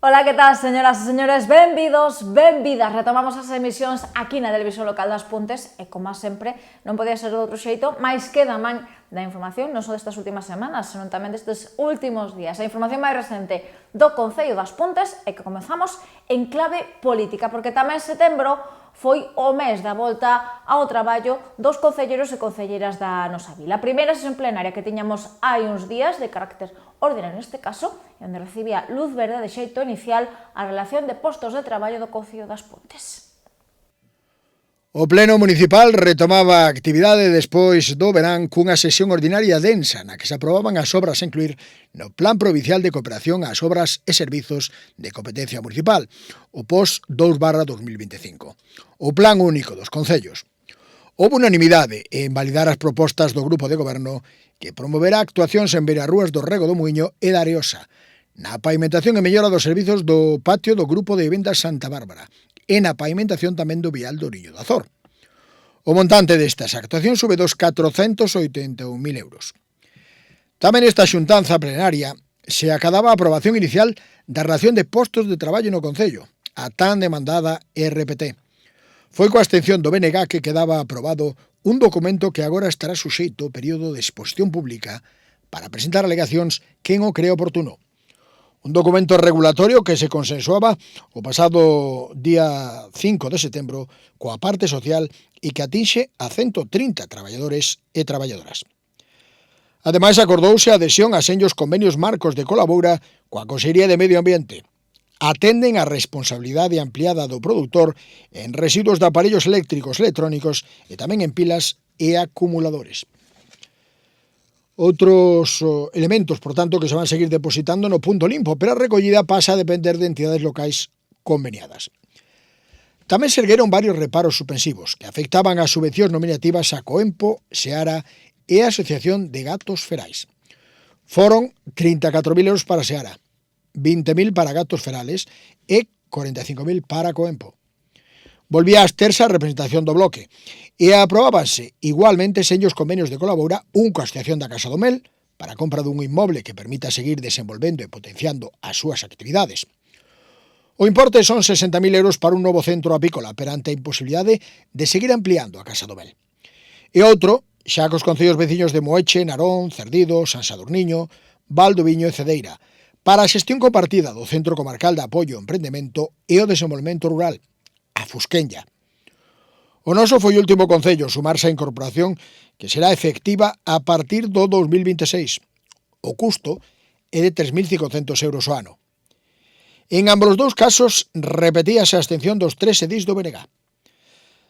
Ola, que tal, señoras e señores? Benvidos, benvidas. Retomamos as emisións aquí na Televisión Local das Pontes e, como sempre, non podía ser de outro xeito, máis que da man da información, non só destas últimas semanas, senón tamén destes últimos días. A información máis recente do Concello das Pontes é que comezamos en clave política, porque tamén setembro foi o mes da volta ao traballo dos concelleiros e concelleiras da nosa vila. A primeira sesión plenaria que tiñamos hai uns días, de carácter ordinario neste caso, onde recibía luz verde de xeito inicial a relación de postos de traballo do Concello das Pontes. O Pleno Municipal retomaba a actividade despois do verán cunha sesión ordinaria densa na que se aprobaban as obras a incluir no Plan Provincial de Cooperación ás Obras e Servizos de Competencia Municipal, o POS 2/2025, o Plan Único dos Concellos. Houve unanimidade en validar as propostas do Grupo de Goberno que promoverá actuacións en beirarrúas do Rego do Muiño e da Areosa, na pavimentación e mellora dos servizos do patio do Grupo de Vivendas Santa Bárbara, e na pavimentación tamén do vial do Niño do Azor. O montante destas actuacións sube dos 481.000 euros. Tamén esta xuntanza plenaria se acadaba a aprobación inicial da relación de postos de traballo no Concello, a tan demandada RPT. Foi coa abstención do BNG que quedaba aprobado un documento que agora estará suxeito ao período de exposición pública para presentar alegacións quen o cree oportuno. Un documento regulatorio que se consensuaba o pasado día 5 de setembro coa parte social e que atinxe a 130 traballadores e traballadoras. Ademais, acordouse a adhesión a senllos convenios marcos de colaboura coa Consellería de Medio Ambiente. Atenden a responsabilidade ampliada do produtor en residuos de aparellos eléctricos, electrónicos e tamén en pilas e acumuladores. Outros elementos, por tanto, que se van a seguir depositando no punto limpo, pero a recollida pasa a depender de entidades locais conveniadas. Tamén se ergueron varios reparos suspensivos que afectaban as subvencións nominativas a Coempo, Seara e a Asociación de Gatos Ferais. Foron 34.000 euros para Seara, 20.000 para Gatos Ferales e 45.000 para Coempo. Volvía a absterse a representación do bloque e aprobábanse igualmente senllos convenios de colaboura un coa Asociación da Casa do Mel para a compra dun inmoble que permita seguir desenvolvendo e potenciando as súas actividades. O importe son 60.000 euros para un novo centro apícola perante a imposibilidade de seguir ampliando a Casa do Mel. E outro, xa cos concellos veciños de Moeche, Narón, Cerdido, San Sadurniño, Valdoviño e Cedeira, para a xestión compartida do Centro Comarcal de Apoio ao Emprendemento e o Desenvolvemento Rural, a Fusquenlla. O noso foi o último concello sumarse á incorporación que será efectiva a partir do 2026. O custo é de 3.500 euros ao ano. En ambos os dous casos repetíase a abstención dos tres edís do BNG.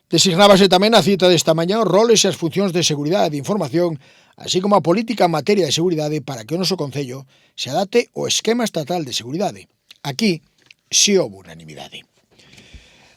Designábase tamén a cita desta mañá os roles e as funcións de seguridade e de información, así como a política en materia de seguridade para que o noso concello se adapte ao esquema estatal de seguridade. Aquí si houve unanimidade.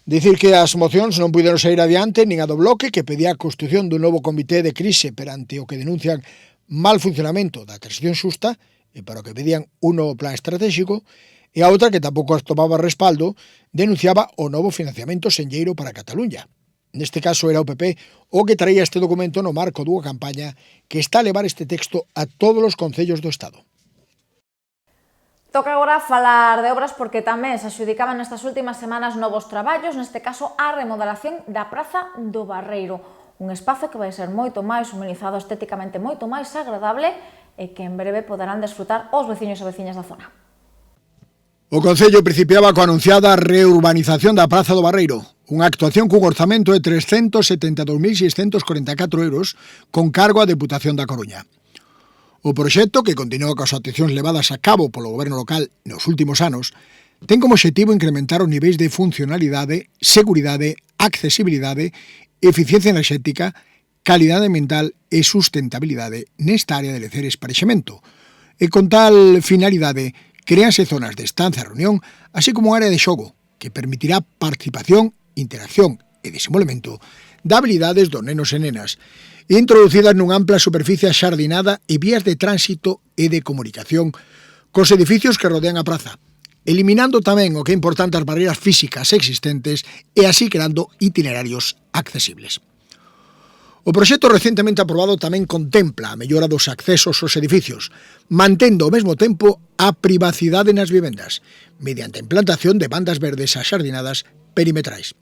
Dicir que as mocións non puderon sair adiante nin a do bloque que pedía a constitución dun novo comité de crise perante o que denuncian mal funcionamento da transición xusta e para o que pedían un novo plan estratégico, e a outra que tampouco tomaba respaldo denunciaba o novo financiamento senlleiro para Cataluña. Neste caso era o PP o que traía este documento no marco dunha campaña que está a levar este texto a todos os concellos do Estado. Toca agora falar de obras porque tamén se adxudicaban nestas últimas semanas novos traballos, neste caso a remodelación da Praza do Barreiro, un espazo que vai ser moito máis humanizado, estéticamente moito máis agradable e que en breve poderán desfrutar os veciños e veciñas da zona. O Concello principiaba coa anunciada reurbanización da Praza do Barreiro, unha actuación cun orzamento de 372.644 euros con cargo á Deputación da Coruña. O proxecto, que continúa coas actuacións levadas a cabo polo goberno local nos últimos anos, ten como obxectivo incrementar os niveis de funcionalidade, seguridade, accesibilidade, eficiencia enerxética, calidade ambiental e sustentabilidade nesta área de lecer e esparexemento. E con tal finalidade, créanse zonas de estancia e reunión, así como área de xogo, que permitirá participación, interacción e desenvolvemento de habilidades dos nenos e nenas, introducidas nunha ampla superficie axardinada e vías de tránsito e de comunicación cos edificios que rodean a praza, eliminando tamén o que é importante as barreiras físicas existentes e así creando itinerarios accesibles. O proxecto recentemente aprobado tamén contempla a mellora dos accesos aos edificios, mantendo ao mesmo tempo a privacidade nas vivendas, mediante a implantación de bandas verdes axardinadas perimetrais.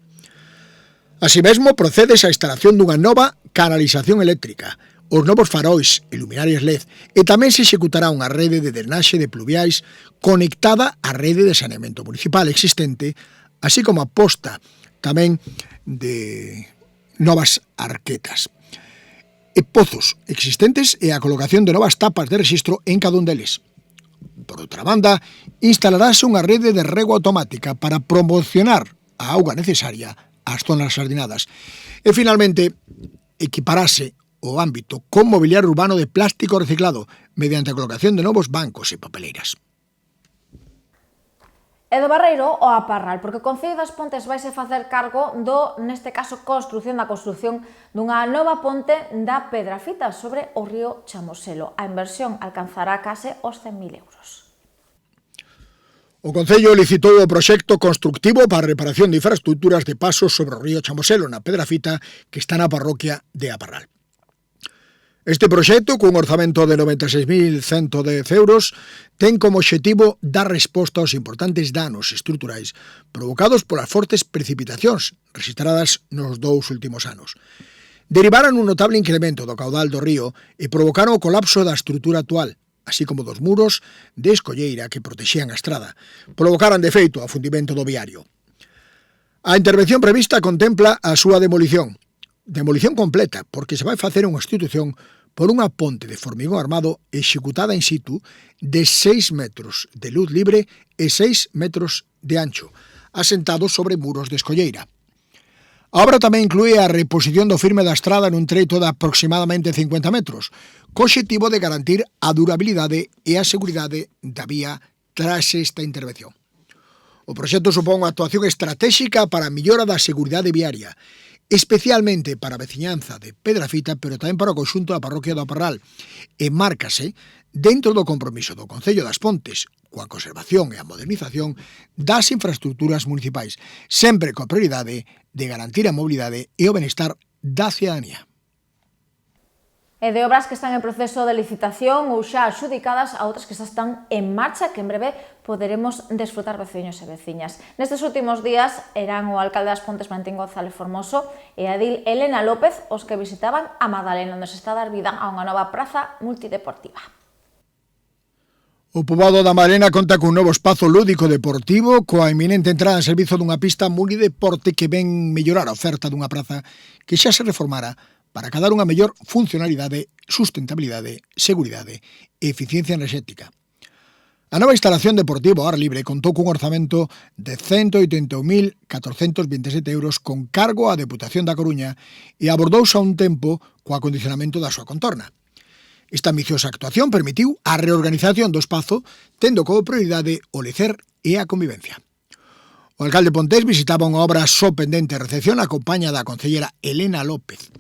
Así mesmo, procédese á instalación dunha nova canalización eléctrica, os novos faróis e luminarias LED, e tamén se executará unha rede de drenaxe de pluviais conectada á rede de saneamento municipal existente, así como a posta tamén de novas arquetas e pozos existentes e a colocación de novas tapas de rexistro en cada un deles. Por outra banda, instalarase unha rede de rego automática para promocionar a auga necesaria ás zonas xardinadas. E, finalmente, equiparase o ámbito con mobiliario urbano de plástico reciclado mediante a colocación de novos bancos e papeleiras. E do Barreiro ao Aparral, porque o Concello das Pontes vaise facer cargo neste caso, construción dunha nova ponte da Pedrafita sobre o río Chamoselo. A inversión alcanzará case os 100.000 euros. O Concello licitou o proxecto constructivo para a reparación de infraestructuras de pasos sobre o río Chamoselo na Pedrafita, que está na parroquia de Aparral. Este proxecto, cun orzamento de 96.110 euros, ten como obxectivo dar resposta aos importantes danos estruturais provocados polas fortes precipitacións registradas nos 2 últimos anos. Derivaran un notable incremento do caudal do río e provocaron o colapso da estrutura actual, así como dos muros de escolleira que protexían a estrada. Provocaran, de feito, o afundimento do viario. A intervención prevista contempla a súa demolición completa, porque se vai facer unha institución por unha ponte de formigón armado executada in situ de 6 metros de luz libre e 6 metros de ancho, asentado sobre muros de escolleira. A obra tamén inclúe a reposición do firme da estrada nun treito de aproximadamente 50 metros, co obxectivo de garantir a durabilidade e a seguridade da vía tras esta intervención. O proxecto supón unha actuación estratéxica para a mellora da seguridade viaria, especialmente para a veciñanza de Pedrafita, pero tamén para o conxunto da parroquia do Aparral, e márcase dentro do compromiso do Concello das Pontes coa conservación e a modernización das infraestructuras municipais, sempre coa prioridade de garantir a mobilidade e o benestar da cidadanía. E de obras que están en proceso de licitación ou xa adxudicadas a outras que xa están en marcha, que en breve poderemos desfrutar veciños e veciñas. Nestes últimos días eran o alcalde das Pontes, Valentín González Formoso, e a edil Elena López os que visitaban a Madalena, onde se está a dar vida a unha nova praza multideportiva. O poboado da Madalena conta cun novo espazo lúdico deportivo coa inminente entrada en servizo dunha pista multideporte que ven mellorar a oferta dunha praza que xa se reformara para acadar unha mellor funcionalidade, sustentabilidade, seguridade e eficiencia enerxética. A nova instalación deportiva ao ar libre contou cun orzamento de 181.427 euros con cargo á Deputación da Coruña e abordouse a un tempo co acondicionamento da súa contorna. Esta ambiciosa actuación permitiu a reorganización do espazo, tendo como prioridade o lecer e a convivencia. O alcalde pontés visitaba unha obra só pendente de recepción a compaña da concellera Elena López.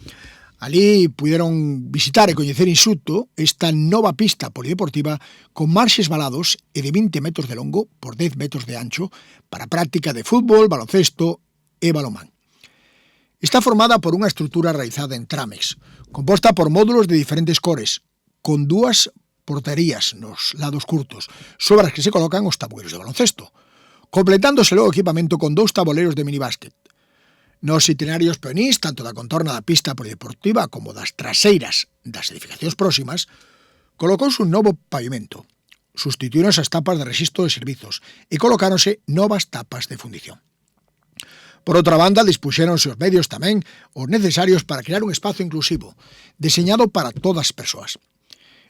Alí puderon visitar e coñecer in situ esta nova pista polideportiva con marxes valados e de 20 metros de longo por 10 metros de ancho para a práctica de fútbol, baloncesto e balonmán. Está formada por unha estrutura realizada en trámex, composta por módulos de diferentes cores, con 2 porterías nos lados curtos, sobre as que se colocan os tabueiros de baloncesto, completándose o equipamento con 2 tabuleiros de minibásquet. Nos itinerarios peonís, tanto da contorna da pista polideportiva como das traseiras das edificacións próximas, colocouse un novo pavimento, sustituíronse as tapas de rexistro de servizos e colocáronse novas tapas de fundición. Por outra banda, dispuxéronse os medios tamén os necesarios para crear un espazo inclusivo, deseñado para todas as persoas.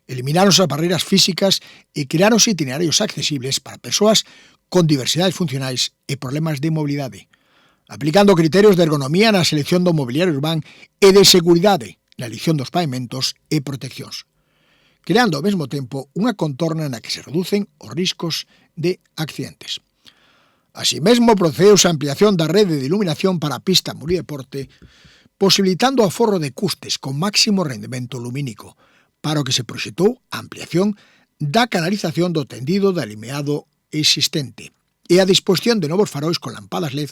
Elimináronse as barreiras físicas e creáronse itinerarios accesibles para persoas con diversidades funcionais e problemas de mobilidade, aplicando criterios de ergonomía na selección do mobiliario urbán e de seguridade na elección dos pavimentos e proteccións, creando ao mesmo tempo unha contorna na que se reducen os riscos de accidentes. Así mesmo, procedeuse a ampliación da rede de iluminación para a pista multideporte, posibilitando o aforro de custes con máximo rendemento lumínico, para o que se proxectou a ampliación da canalización do tendido de alumeado existente e a disposición de novos faróis con lampadas LED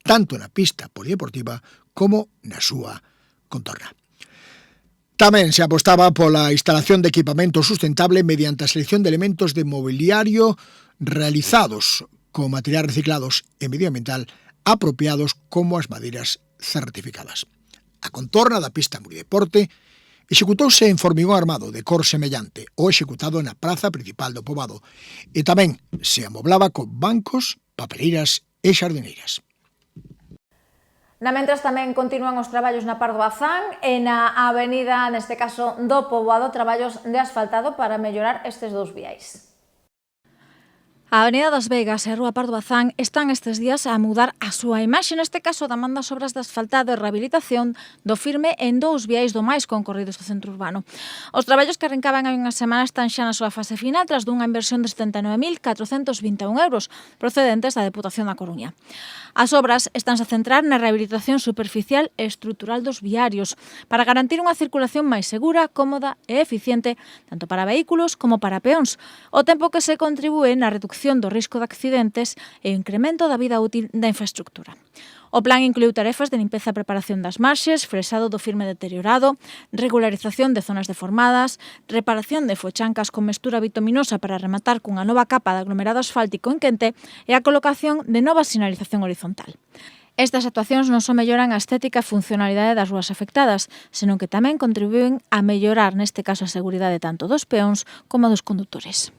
tanto na pista polideportiva como na súa contorna. Tamén se apostaba pola instalación de equipamento sustentable mediante a selección de elementos de mobiliario realizados con materiais reciclados e medioambiental apropiados como as madeiras certificadas. A contorna da pista Murideporte executouse en formigón armado de cor semellante ao executado na praza principal do poboado e tamén se amoblaba con bancos, papeleiras e xardineiras. Na mentras tamén continúan os traballos na Pardo Bazán e na avenida, neste caso do poboado, traballos de asfaltado para mellorar estes dous viais. A Avenida das Vegas e a Rúa Pardo Bazán están estes días a mudar a súa imaxe, neste caso da man das obras de asfaltado e rehabilitación do firme en dous viais do máis concorridos do centro urbano. Os traballos que arrancaban hai unha semana están xa na súa fase final tras dunha inversión de 79.421 euros procedentes da Deputación da Coruña. As obras estánse a centrar na rehabilitación superficial e estrutural dos viarios para garantir unha circulación máis segura, cómoda e eficiente tanto para vehículos como para peóns, ao tempo que se contribúe na reducción do risco de accidentes e o incremento da vida útil da infraestructura. O plan incluiu tarefas de limpeza e preparación das marxes, fresado do firme deteriorado, regularización de zonas deformadas, reparación de fochancas con mestura bituminosa para rematar cunha nova capa de aglomerado asfáltico en quente e a colocación de nova sinalización horizontal. Estas actuacións non só melloran a estética e funcionalidade das rúas afectadas, senón que tamén contribúen a mellorar, neste caso, a seguridade tanto dos peóns como dos condutores.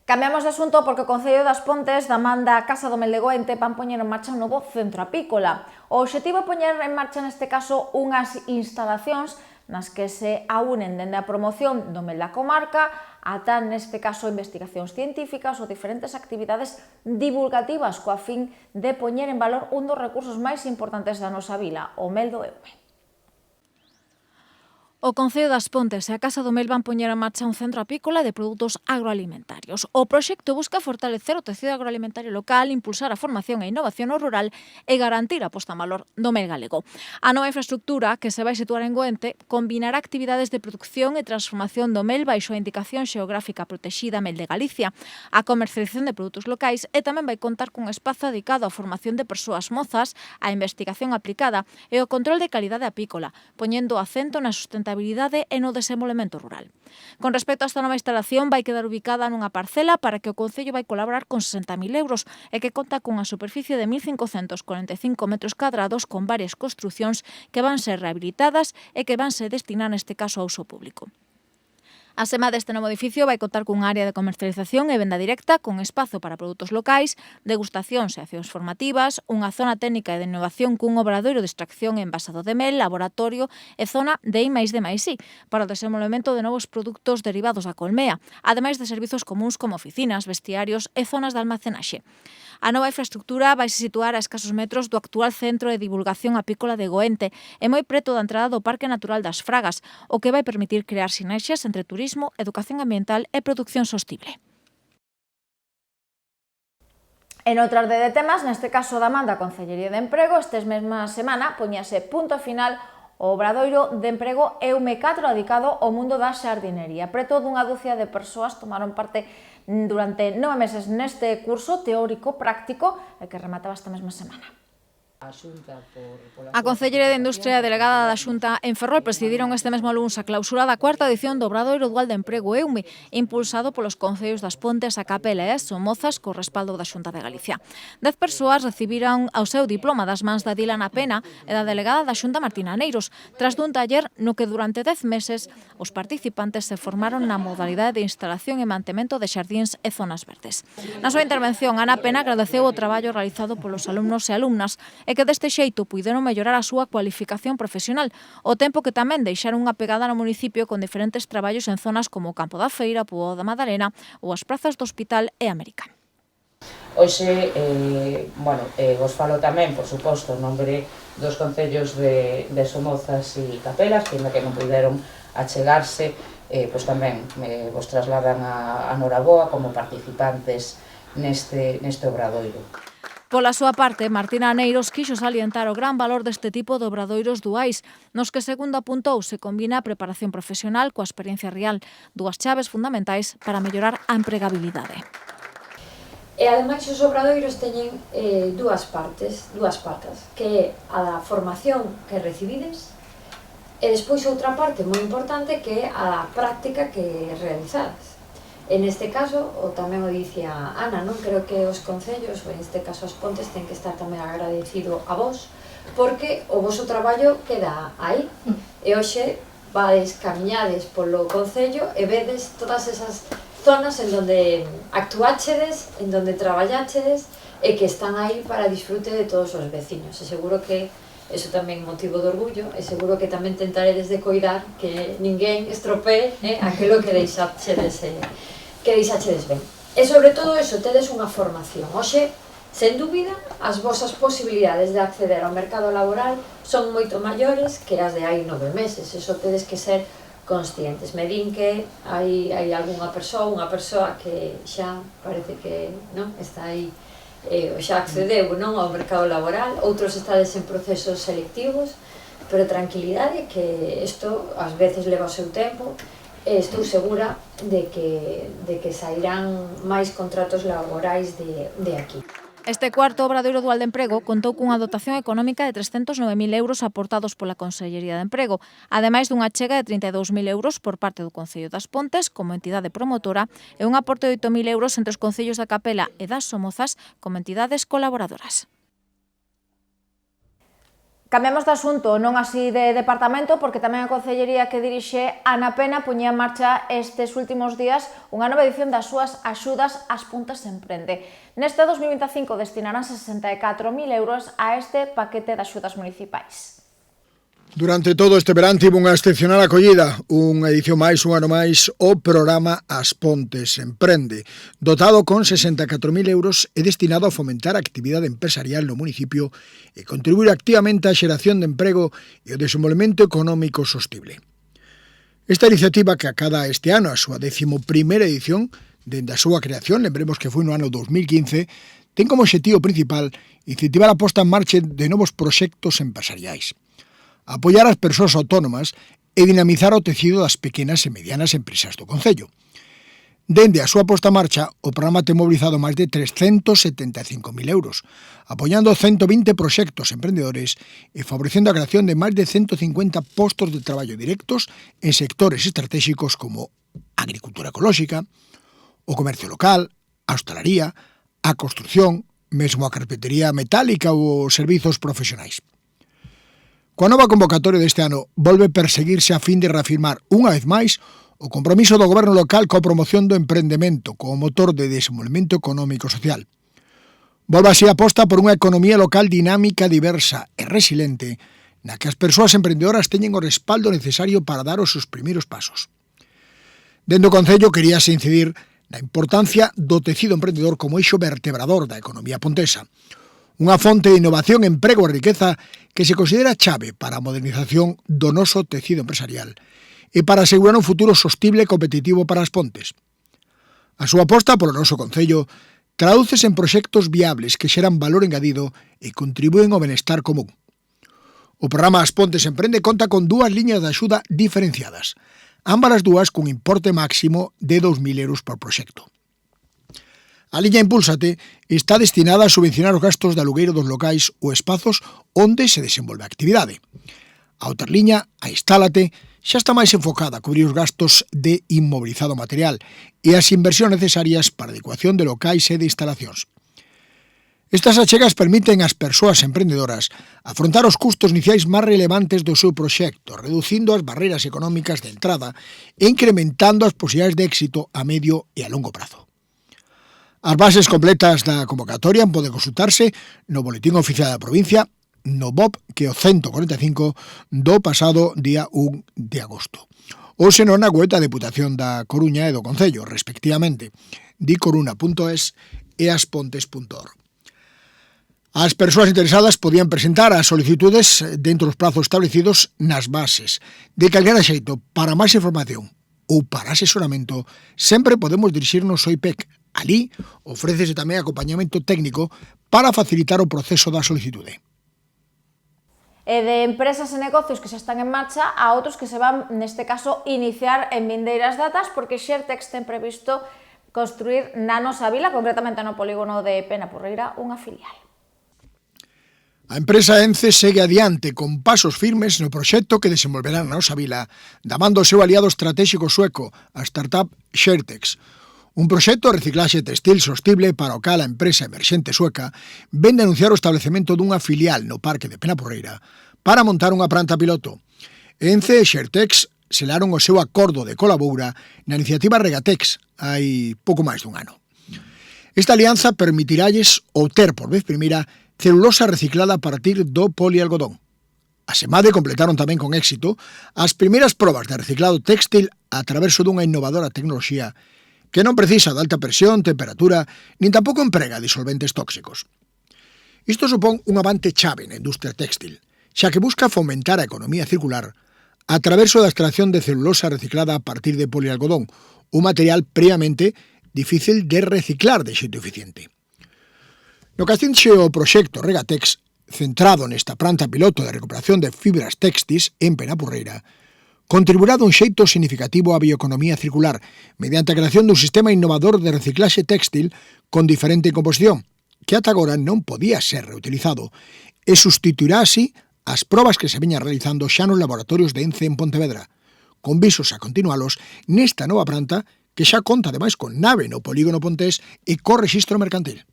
Cambiamos de asunto porque o Concello das Pontes da man da Casa do Mel de Goente van poñer en marcha un novo centro apícola. O obxectivo é poñer en marcha neste caso unhas instalacións nas que se aúnen dende a promoción do mel da comarca ata neste caso investigacións científicas ou diferentes actividades divulgativas coa fin de poñer en valor un dos recursos máis importantes da nosa vila, o mel do Eume. O Concello das Pontes e a Casa do Mel van poñer en marcha un centro apícola de produtos agroalimentarios. O proxecto busca fortalecer o tecido agroalimentario local, impulsar a formación e innovación no rural e garantir a posta en valor do mel galego. A nova infraestructura, que se vai situar en Goente, combinará actividades de producción e transformación do mel baixo a indicación xeográfica protexida Mel de Galicia, a comercialización de produtos locais e tamén vai contar cun espazo dedicado á formación de persoas mozas, á investigación aplicada e ao control de calidade apícola, poñendo acento na sustentabilidade e no desenvolvemento rural. Con respecto a esta nova instalación, vai quedar ubicada nunha parcela para que o Concello vai colaborar con 60.000 euros e que conta cunha superficie de 1.545 metros cadrados con varias construcións que van ser rehabilitadas e que van ser destinar neste caso a uso público. A sema deste novo edificio vai contar cunha área de comercialización e venda directa con espazo para produtos locais, degustacións e accións formativas, unha zona técnica e de innovación cun obradoiro de extracción e envasado de mel, laboratorio e zona de I+D+I para o desenvolvemento de novos produtos derivados da colmea, ademais de servizos comuns como oficinas, vestiarios e zonas de almacenaxe. A nova infraestructura vai se situar a escasos metros do actual Centro de Divulgación Apícola de Goente e moi preto da entrada do Parque Natural das Fragas, o que vai permitir crear sinerxias entre turismo, educación ambiental e produción sostible. En outra orde de temas, neste caso da man da Concellería de Emprego, estes mesma semana poñase punto final o obradoiro de emprego Eume 4 dedicado ao mundo da xardinería. Preto dunha dúcia de persoas tomaron parte durante 9 meses neste curso teórico práctico que remataba esta mesma semana. A Concelleira de Industria e a delegada da Xunta en Ferrol presidiron este mesmo luns a clausura da cuarta edición do Obradoiro Dual de Emprego Eume, impulsado polos concellos das Pontes, a Capela e as Somozas co respaldo da Xunta de Galicia. 10 persoas recibiron o seu diploma das mans da Dilana Pena e da delegada da Xunta Martina Neiros, tras dun taller no que durante 10 meses os participantes se formaron na modalidade de instalación e mantemento de xardíns e zonas verdes. Na súa intervención, Ana Pena agradeceu o traballo realizado polos alumnos e alumnas e que deste xeito puideron mellorar a súa cualificación profesional, ao tempo que tamén deixaron unha pegada no municipio con diferentes traballos en zonas como o Campo da Feira, Puo da Madalena ou as prazas do Hospital e América. Hoxe, vos falo tamén, por suposto, en nombre dos concellos de Somozas e Capelas, que ainda que non puderon achegarse, pois tamén vos trasladan a Noraboa como participantes neste obradoiro. Pola súa parte, Martina Neiros quixo salientar o gran valor deste tipo de obradoiros duais, nos que, segundo apuntou, se combina a preparación profesional coa experiencia real, dúas chaves fundamentais para mellorar a empregabilidade. E ademais os obradoiros teñen dúas patas, que é a da formación que recibides E despois outra parte moi importante que é a práctica que realizades. En este caso, o tamén o dicía Ana, non? Creo que os concellos, ou en este caso as Pontes, ten que estar tamén agradecido a vos, porque o voso traballo queda aí. E hoxe vades, camiñades polo concello e vedes todas esas zonas en donde actuáchedes, en donde traballáchedes e que están aí para disfrute de todos os veciños. E seguro que eso tamén motivo de orgullo e seguro que tamén tentaredes de coidar que ninguén estropee aquilo que deixachedes ben. E sobre todo eso, tedes unha formación. Hoxe, sen dúbida, as vosas posibilidades de acceder ao mercado laboral son moito maiores que as de hai 9 meses. Eso tedes que ser conscientes. Me din que hai algunha persoa, unha persoa que xa parece que non está aí, xa accedeu non ao mercado laboral, outros estades en procesos selectivos, pero tranquilidade que isto ás veces leva o seu tempo. Estou segura de que sairán máis contratos laborais de aquí. Este cuarto obradoiro dual de emprego contou cunha dotación económica de 309.000 euros aportados pola Consellería de Emprego, ademais dunha chega de 32.000 euros por parte do Concello das Pontes como entidade promotora e un aporte de 8.000 euros entre os concellos da Capela e das Somozas como entidades colaboradoras. Cambiamos de asunto, non así de departamento, porque tamén a Concellería que dirixe Ana Pena puñía en marcha estes últimos días unha nova edición das súas axudas ás Pontes Emprende. Neste 2025 destinarán 64.000 euros a este paquete de axudas municipais. Durante todo este verán tivo unha excepcional acollida, unha edición máis, un ano máis, o programa As Pontes Emprende, dotado con 64.000 euros e destinado a fomentar a actividade empresarial no municipio e contribuir activamente á xeración de emprego e o desenvolvemento económico sostible. Esta iniciativa, que acada este ano a súa 11ª edición, dende a súa creación, lembremos que foi no ano 2015, ten como obxectivo principal incentivar a posta en marcha de novos proxectos empresariais, apoiar as persoas autónomas e dinamizar o tecido das pequenas e medianas empresas do concello. Dende a súa posta en marcha, o programa ten mobilizado máis de 375.000 euros, apoiando 120 proxectos emprendedores e favorecendo a creación de máis de 150 postos de traballo directos en sectores estratégicos como a agricultura ecolóxica, o comercio local, a hostalaría, a construción, mesmo a carpintería metálica ou os servizos profesionais. Coa nova convocatoria deste ano, volve perseguirse a fin de reafirmar unha vez máis o compromiso do goberno local coa promoción do emprendemento como motor de desenvolvemento económico e social. Volve así a aposta por unha economía local dinámica, diversa e resiliente, na que as persoas emprendedoras teñen o respaldo necesario para dar os seus primeiros pasos. Dende o Concello queríase incidir na importancia do tecido emprendedor como eixo vertebrador da economía pontesa, unha fonte de innovación, emprego e riqueza que se considera chave para a modernización do noso tecido empresarial e para asegurar un futuro sostible e competitivo para as Pontes. A súa aposta polo noso Concello tradúcese en proxectos viables que xeran valor engadido e contribúen ao benestar común. O programa As Pontes Emprende conta con 2 liñas de axuda diferenciadas, ambas as dúas cun importe máximo de 2.000 euros por proxecto. A liña Impúlsate está destinada a subvencionar os gastos de alugueiro dos locais ou espazos onde se desenvolve a actividade. A outra liña, a Instálate, xa está máis enfocada a cubrir os gastos de inmobilizado material e as inversións necesarias para a adecuación de locais e de instalacións. Estas achegas permiten ás persoas emprendedoras afrontar os custos iniciais máis relevantes do seu proxecto, reducindo as barreras económicas de entrada e incrementando as posibilidades de éxito a medio e a longo prazo. As bases completas da convocatoria poden consultarse no Boletín Oficial da Provincia, no BOP, que é o 145 do pasado día 1 de agosto. Ou senón na web da Deputación da Coruña e do Concello, respectivamente, dicoruna.es e aspontes.org. As persoas interesadas podían presentar as solicitudes dentro dos prazos establecidos nas bases. De calquera xeito, para máis información ou para asesoramento, sempre podemos dirixirnos ao IPEC. Alí ofrécese tamén acompañamento técnico para facilitar o proceso da solicitude. E de empresas e negocios que xa están en marcha a outros que se van, neste caso, iniciar en vindeiras datas, porque Xertex ten previsto construir na nosa vila, concretamente no polígono de Penapurreira, unha filial. A empresa ENCE segue adiante con pasos firmes no proxecto que desenvolverá na nosa vila, damando o seu aliado estratégico sueco, a startup Sharetex. Un proxecto de reciclaxe textil sostible para o cal a empresa emerxente sueca vende anunciar o establecemento dunha filial no Parque de Penaporreira para montar unha planta piloto. ENCE e Sharetex selaron o seu acordo de colabora na iniciativa Regatex hai pouco máis dun ano. Esta alianza permitiralles obter por vez primeira celulosa reciclada a partir do polialgodón. A Semade completaron tamén con éxito as primeiras probas de reciclado téxtil a través dunha innovadora tecnoloxía que non precisa de alta presión, temperatura, nin tampouco emprega disolventes tóxicos. Isto supón un avante chave na industria téxtil, xa que busca fomentar a economía circular a través da extracción de celulosa reciclada a partir de polialgodón, un material previamente difícil de reciclar de xeito eficiente. No que astinxe o proxecto Regatex, centrado nesta planta piloto de recuperación de fibras textis en Penapurreira, contribuirá dun xeito significativo á bioeconomía circular mediante a creación dun sistema innovador de reciclaxe téxtil con diferente composición, que ata agora non podía ser reutilizado, e sustituirá así as probas que se veñan realizando xa nos laboratorios de ENCE en Pontevedra, con visos a continualos nesta nova planta que xa conta ademais con nave no polígono Pontés e co rexistro mercantil.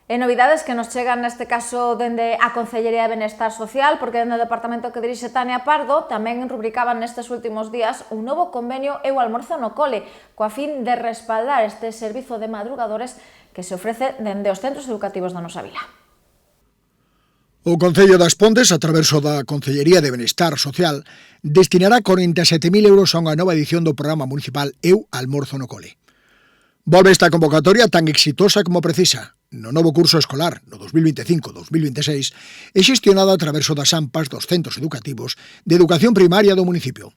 E novidades que nos chegan neste caso dende a Concellería de Benestar Social, porque dende o departamento que dirixe Tania Pardo tamén rubricaban nestes últimos días un novo convenio e o almorzo no cole, coa fin de respaldar este servizo de madrugadores que se ofrece dende os centros educativos da nosa vila. O Concello das Pontes, a través da Concellería de Benestar Social, destinará 47.000 euros a unha nova edición do programa municipal Eu Almorzo no Cole. Volve esta convocatoria tan exitosa como precisa, no novo curso escolar, no 2025-2026, e xestionada a través das AMPAs dos centros educativos de educación primaria do municipio.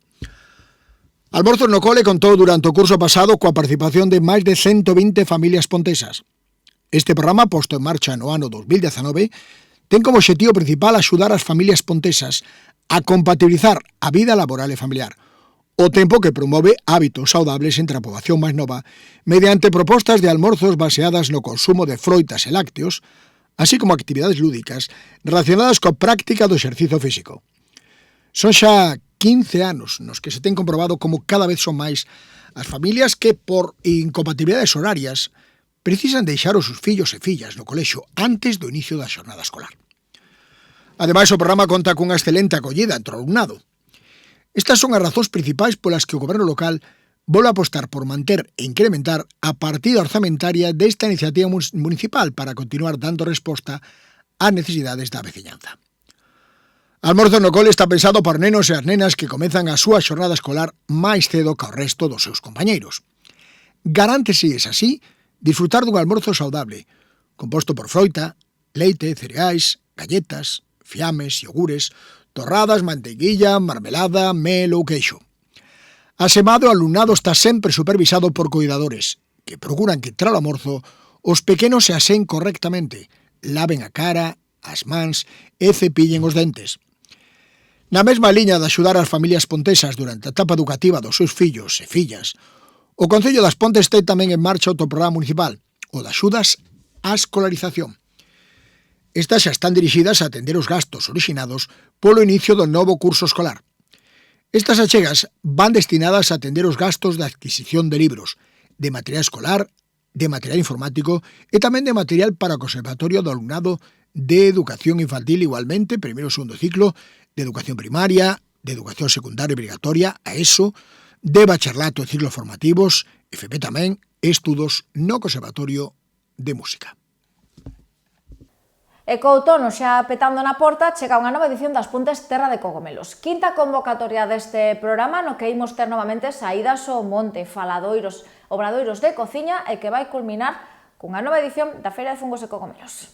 Almorzo no Cole contou durante o curso pasado coa participación de máis de 120 familias pontesas. Este programa, posto en marcha no ano 2019, ten como obxectivo principal axudar as familias pontesas a compatibilizar a vida laboral e familiar, o tempo que promove hábitos saudables entre a poboación máis nova mediante propostas de almorzos baseadas no consumo de froitas e lácteos, así como actividades lúdicas relacionadas coa práctica do exercicio físico. Son xa 15 anos nos que se ten comprobado como cada vez son máis as familias que, por incompatibilidades horarias, precisan deixar os seus fillos e fillas no colexio antes do inicio da xornada escolar. Ademais, o programa conta cunha excelente acollida entre o alumnado. Estas son as razóns principais polas que o Goberno local volve a apostar por manter e incrementar a partida orzamentaria desta iniciativa municipal para continuar dando resposta ás necesidades da veciñanza. Almorzo no Cole está pensado por nenos e as nenas que comezan a súa xornada escolar máis cedo que o resto dos seus compañeiros. Garántese, es así, disfrutar dun almorzo saudable, composto por froita, leite, cereais, galletas, fiames, iogures, torradas, manteiguilla, marmelada, mel ou queixo. Asemado, o alumnado está sempre supervisado por cuidadores, que procuran que tras o almorzo os pequenos se aseen correctamente, laven a cara, as mans e cepillen os dentes. Na mesma liña de axudar as familias pontesas durante a etapa educativa dos seus fillos e fillas, o Concello das Pontes ten tamén en marcha outro programa municipal, o de axudas á escolarización. Estas xa están dirixidas a atender os gastos originados polo inicio do novo curso escolar. Estas achegas van destinadas a atender os gastos de adquisición de libros, de material escolar, de material informático e tamén de material para o conservatorio do alumnado de educación infantil igualmente, primeiro e segundo ciclo, de educación primaria, de educación secundaria obrigatoria, a ESO, de bacharelato e ciclos formativos, FP tamén, e estudos no Conservatorio de Música. E co outono xa petando na porta, chega unha nova edición das Pontes Terra de Cogomelos. Quinta convocatoria deste programa no que imos ter novamente saídas ao monte, faladoiros, obradoiros de cociña e que vai culminar cunha nova edición da Feira de Fungos e Cogomelos.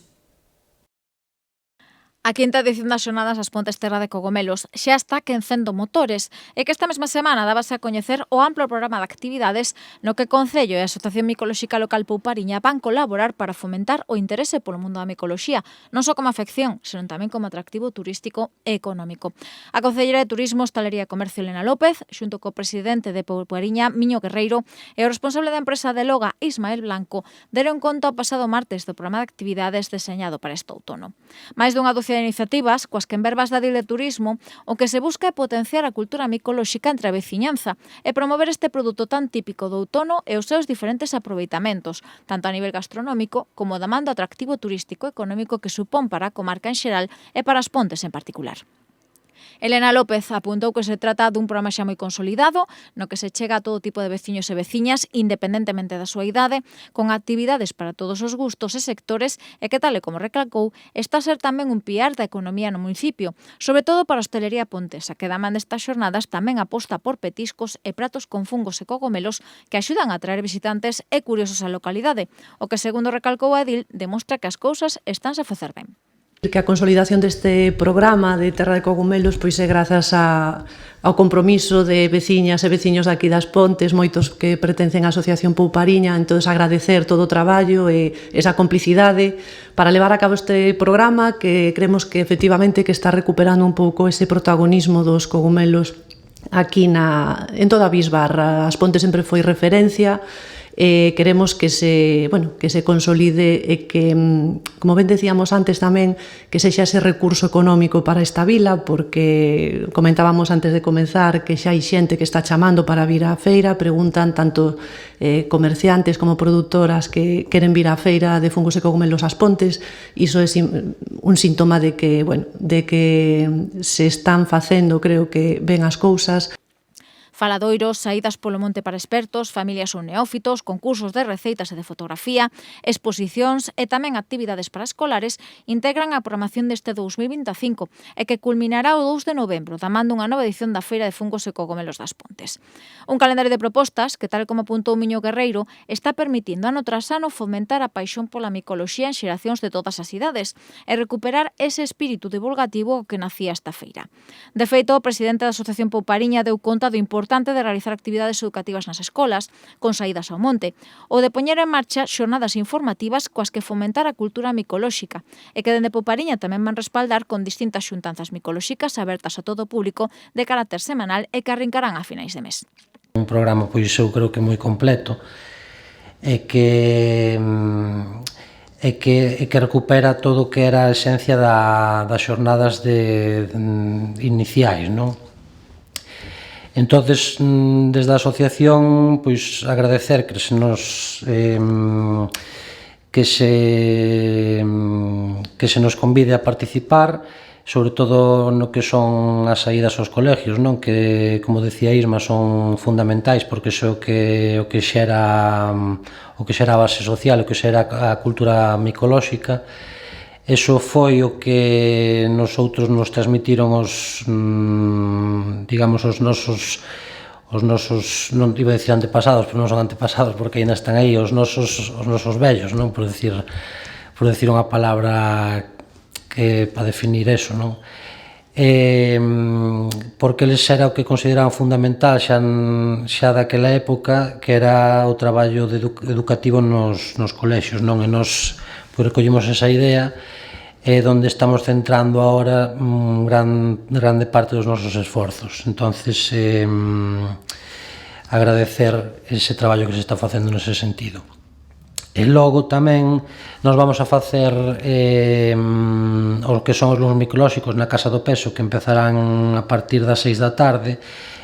A quinta edición das xornadas As Pontes Terra de Cogomelos xa está quencendo motores e que esta mesma semana dábase a coñecer o amplo programa de actividades no que Concello e a Asociación Micolóxica Local Poupariña van colaborar para fomentar o interese polo mundo da micoloxía, non só como afección, senón tamén como atractivo turístico e económico. A Concelleira de Turismo, Hostalería e Comercio Elena López, xunto co presidente de Poupariña, Miño Guerreiro, e o responsable da empresa de Loga, Ismael Blanco, deron conta o pasado martes do programa de actividades deseñado para este outono. Mais dunha dúcia de iniciativas, coas que en verbas da Dil de Turismo, o que se busca é potenciar a cultura micolóxica entre a veciñanza e promover este produto tan típico do outono e os seus diferentes aproveitamentos, tanto a nivel gastronómico como da mando atractivo turístico e económico que supón para a comarca en xeral e para as Pontes en particular. Elena López apuntou que se trata dun programa xa moi consolidado, no que se chega a todo tipo de veciños e veciñas, independentemente da súa idade, con actividades para todos os gustos e sectores, e que, tal e como recalcou, está a ser tamén un piar da economía no municipio, sobre todo para a hostelería pontesa, que da man destas xornadas tamén aposta por petiscos e pratos con fungos e cogomelos que axudan a atraer visitantes e curiosos á localidade, o que, segundo recalcou a Edil, demostra que as cousas estánse a facer ben. Que a consolidación deste programa de Terra de Cogomelos pois é grazas ao compromiso de veciñas e veciños daqui das Pontes, moitos que pertencen á Asociación Poupariña, entón agradecer todo o traballo e esa complicidade para levar a cabo este programa que creemos que efectivamente que está recuperando un pouco ese protagonismo dos cogomelos aquí en toda a bisbarra. As Pontes sempre foi referencia. Queremos que se consolide e que, como ben decíamos antes tamén, que sexa ese recurso económico para esta vila, porque comentábamos antes de comenzar que xa hai xente que está chamando para vir á feira, preguntan tanto comerciantes como produtoras que queren vir á feira de fungos e cogomelos ás Pontes. Iso é un síntoma de que se están facendo, creo que, ben as cousas. Faladoiros, saídas polo monte para expertos, familias ou neófitos, concursos de receitas e de fotografía, exposicións e tamén actividades para escolares integran a programación deste 2025 e que culminará o 2 de novembro, damando unha nova edición da Feira de Fungos e Cogomelos das Pontes. Un calendario de propostas que, tal como apuntou Miño Guerreiro, está permitindo ano tras ano fomentar a paixón pola micoloxía en xeracións de todas as idades e recuperar ese espírito divulgativo que nacía esta feira. De feito, o presidente da Asociación Poupariña deu conta do importante de realizar actividades educativas nas escolas, con saídas ao monte, ou de poñer en marcha xornadas informativas coas que fomentar a cultura micolóxica, e que dende Poupariña tamén van respaldar con distintas xuntanzas micolóxicas abertas a todo o público de carácter semanal e que arrincarán a finais de mes. Un programa, pois, eu creo que moi completo e que recupera todo o que era a esencia das xornadas iniciais, non? Entonces, desde a asociación, pois agradecer que se nos convide a participar, sobre todo no que son as saídas aos colegios, non? Que, como decía Isma, son fundamentais porque iso o que xera a base social, o que xera a cultura micolóxica. Eso foi o que nosotros nos transmitiron os nosos, non iba a decir antepasados, pero non son antepasados porque ainda están aí, os nosos vellos, non? Por decir unha palabra que para definir eso, non? Porque eles era o que consideraban fundamental xa daquela época, que era o traballo educativo nos colexios, non? E nos recollimos esa idea e onde estamos centrando agora grande parte dos nosos esforzos. Entonces, agradecer ese traballo que se está facendo nese sentido. E logo tamén nos vamos a facer o que son os luns micolóxicos na Casa do Peso, que empezarán a partir das 6 da tarde.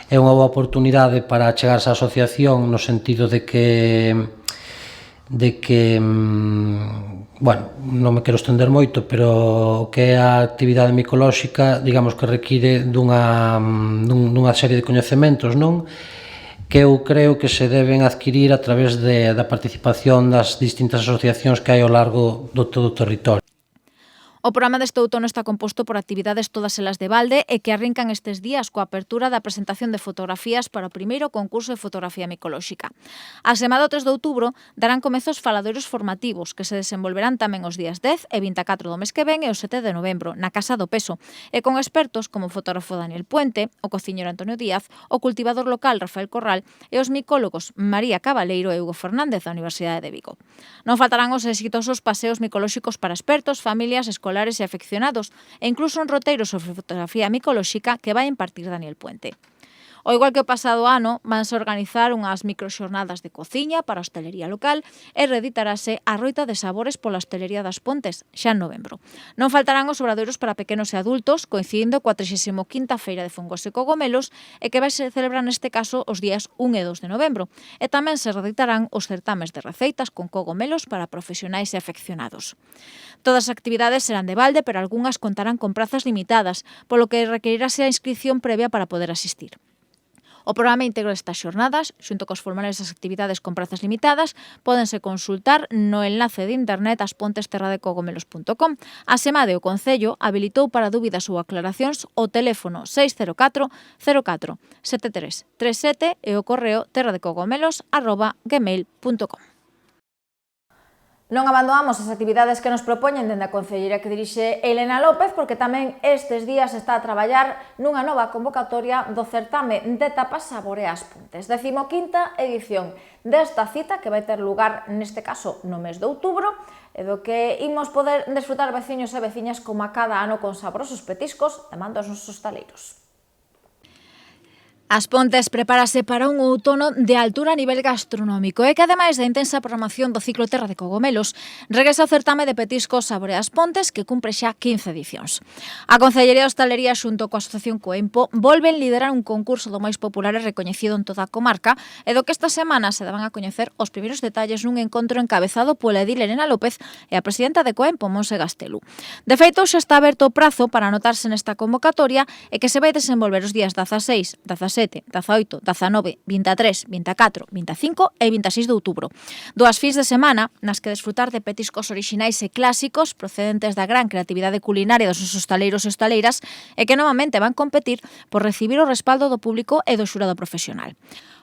É unha boa oportunidade para chegarse á asociación no sentido de que non me quero estender moito, pero o que é a actividade micolóxica, digamos que require dunha serie de coñecementos, non? Que eu creo que se deben adquirir a través da participación das distintas asociacións que hai ao largo do todo o territorio. O programa deste outono está composto por actividades todas elas de balde e que arrincan estes días coa apertura da presentación de fotografías para o primeiro concurso de fotografía micolóxica. A semana do 3 de outubro darán comezos faladoiros formativos que se desenvolverán tamén os días 10 e 24 do mes que ven e o 7 de novembro na Casa do Peso e con expertos como o fotógrafo Daniel Puente, o cociñeiro Antonio Díaz, o cultivador local Rafael Corral e os micólogos María Cabaleiro e Hugo Fernández da Universidade de Vigo. Non faltarán os exitosos paseos micolóxicos para expertos, familias, escolares e afeccionados e incluso un roteiro sobre fotografía micolóxica que vai impartir Daniel Puente. O igual que o pasado ano, vanse organizar unhas microxornadas de cociña para a hostelería local e reeditarase a Roita de Sabores pola hostelería das Pontes, xa en novembro. Non faltarán os obradoiros para pequenos e adultos, coincidindo coa 35ª Feira de Fungos e Cogomelos, e que vai se celebrar neste caso os días 1 e 2 de novembro. E tamén se reeditarán os certames de receitas con cogomelos para profesionais e afeccionados. Todas as actividades serán de balde, pero algunhas contarán con prazas limitadas, polo que requerirase a inscripción previa para poder asistir. O programa íntegro destas xornadas, xunto cos formularios das actividades con prazas limitadas, pódense consultar no enlace de internet aspontesterradecogomelos.com. A Semade o Concello habilitou para dúbidas ou aclaracións o teléfono 604 04 73 37 e o correo terradecogomelos@gmail.com. Non abandonamos as actividades que nos propoñen dende a concelleira que dirixe Elena López, porque tamén estes días está a traballar nunha nova convocatoria do certame de tapas Saborea as Pontes, 15ª edición desta cita que vai ter lugar neste caso no mes de outubro, e do que imos poder desfrutar veciños e veciñas como a cada ano con sabrosos petiscos de man dos nosos taleiros. As Pontes prepárase para un outono de altura a nivel gastronómico e que, ademais da intensa programación do ciclo Terra de Cogomelos, regresa o certame de petiscos Saborea as Pontes, que cumpre xa 15 edicións. A Concellería de Hostalería xunto coa Asociación Coempo volven liderar un concurso do máis popular e recoñecido en toda a comarca e do que esta semana se daban a coñecer os primeiros detalles nun encontro encabezado pola edil Elena López e a presidenta de Coempo, Monse Gastelu. De feito, xa está aberto o prazo para anotarse nesta convocatoria e que se vai desenvolver os días 16, 17, 18, 19, 23, 24, 25 e 26 de outubro. Dúas fins de semana nas que desfrutar de petiscos orixinais e clásicos procedentes da gran creatividade culinaria dos nosos hostaleiros e hostaleiras e que novamente van competir por recibir o respaldo do público e do xurado profesional.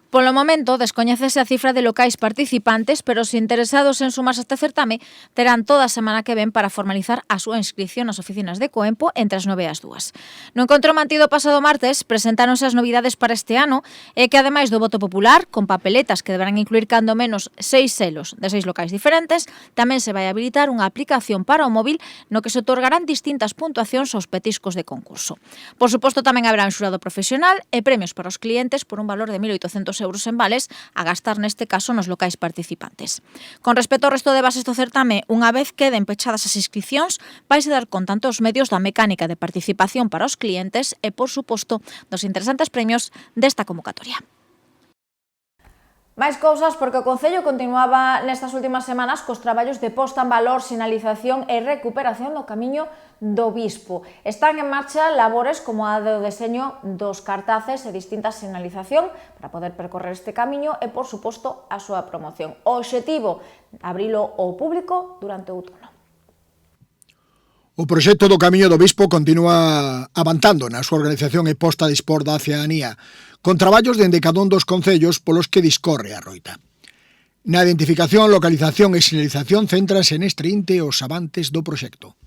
Polo momento, descoñécese a cifra de locais participantes, pero os interesados en sumarse a este certame terán toda a semana que ven para formalizar a súa inscripción nas oficinas de Coempo entre as 9 e as 2. No encontro mantido pasado martes, presentáronse as novidades para este ano e que, ademais do voto popular, con papeletas que deberán incluir cando menos 6 selos de 6 locais diferentes, tamén se vai habilitar unha aplicación para o móvil no que se otorgarán distintas puntuacións aos petiscos de concurso. Por suposto, tamén haberá un xurado profesional e premios para os clientes por un valor de 1.800 euros en vales a gastar neste caso nos locais participantes. Con respecto ao resto de bases do certame, unha vez queden pechadas as inscripcións, vaise dar con tanto os medios da mecánica de participación para os clientes e, por suposto, dos interesantes premios desta convocatoria. Máis cousas porque o Concello continuaba nestas últimas semanas cos traballos de posta en valor, sinalización e recuperación do Camiño do Bispo. Están en marcha labores como a do deseño dos cartaces e distinta sinalización para poder percorrer este camiño e, por suposto, a súa promoción. O obxectivo, abrilo ao público durante o outono. O proxecto do Camiño do Bispo continúa avanzando na súa organización e posta a dispor da cidadanía, con traballos dende cada un dos concellos polos que discorre a Roita. Na identificación, localización e sinalización céntranse neste intre os avantes do proxecto.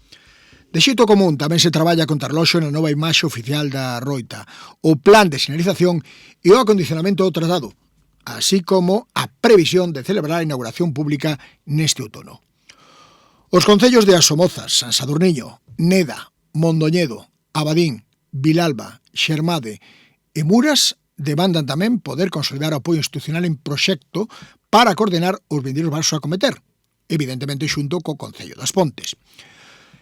De xeito común tamén se traballa con terloxo na nova imaxe oficial da Roita, o plan de sinalización e o acondicionamento do tratado, así como a previsión de celebrar a inauguración pública neste outono. Os concellos de Asomozas, San Sadurniño, Neda, Mondoñedo, Abadín, Vilalba, Xermade e Muras demandan tamén poder consolidar o apoio institucional en proxecto para coordenar os vindeiros pasos a cometer, evidentemente xunto co Concello das Pontes.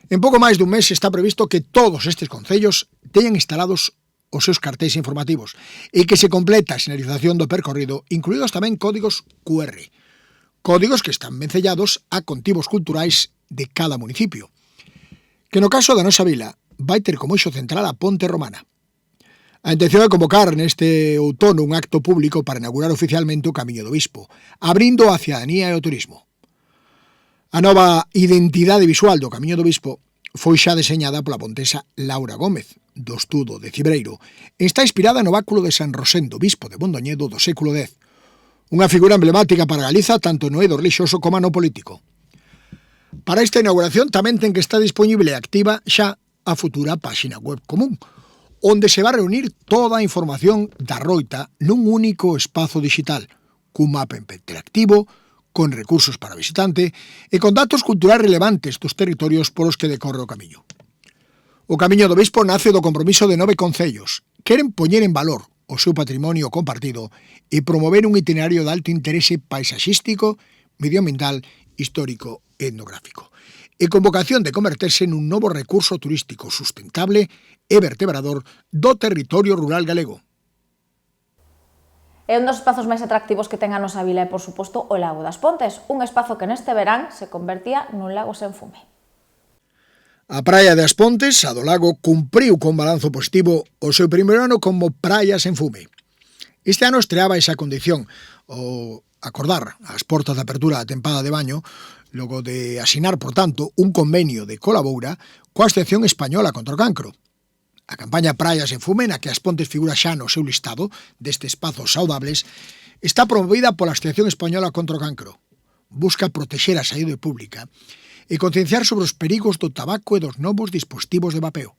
En pouco máis dun mes está previsto que todos estes concellos teñan instalados os seus cartéis informativos e que se completa a sinalización do percorrido, incluídos tamén códigos QR, códigos que están vencellados a contivos culturais de cada municipio, que no caso da nosa vila vai ter como eixo central a Ponte Romana. A intención é convocar neste outono un acto público para inaugurar oficialmente o Camiño do Bispo, abrindo a cidadanía e o turismo. A nova identidade visual do Camiño do Bispo foi xa deseñada pola pontesa Laura Gómez, do estudo de Cibreiro, e está inspirada no báculo de San Rosendo, bispo de Mondoñedo do século X, unha figura emblemática para Galiza tanto no eido relixioso como no político. Para esta inauguración tamén ten que estar disponible e activa xa a futura páxina web común, onde se va a reunir toda a información da Roita nun único espazo digital, cun mapa interactivo, con recursos para visitante e con datos culturais relevantes dos territorios polos que decorre o camiño. O Camiño do Bispo nace do compromiso de 9 concellos. Queren poñer en valor o seu patrimonio compartido e promover un itinerario de alto interese paisaxístico, medioambiental, histórico e etnográfico, e con vocación de converterse nun novo recurso turístico sustentable e vertebrador do territorio rural galego. É un dos espazos máis atractivos que ten a nosa vila e, por suposto, o Lago das Pontes, un espazo que neste verán se convertía nun lago sen fume. A Praia das Pontes, a do Lago, cumpriu con balanzo positivo o seu primeiro ano como praia sen fume. Este ano estreaba esa condición, o acordar as portas de apertura da tempada de baño, logo de asinar, por tanto, un convenio de colaboura coa Asociación Española contra o Cancro. A campaña Praias en Fume, na que as Pontes figura xa no seu listado destes espazos saudables, está promovida pola Asociación Española contra o Cancro. Busca protexer a saúde pública e concienciar sobre os perigos do tabaco e dos novos dispositivos de vapeo.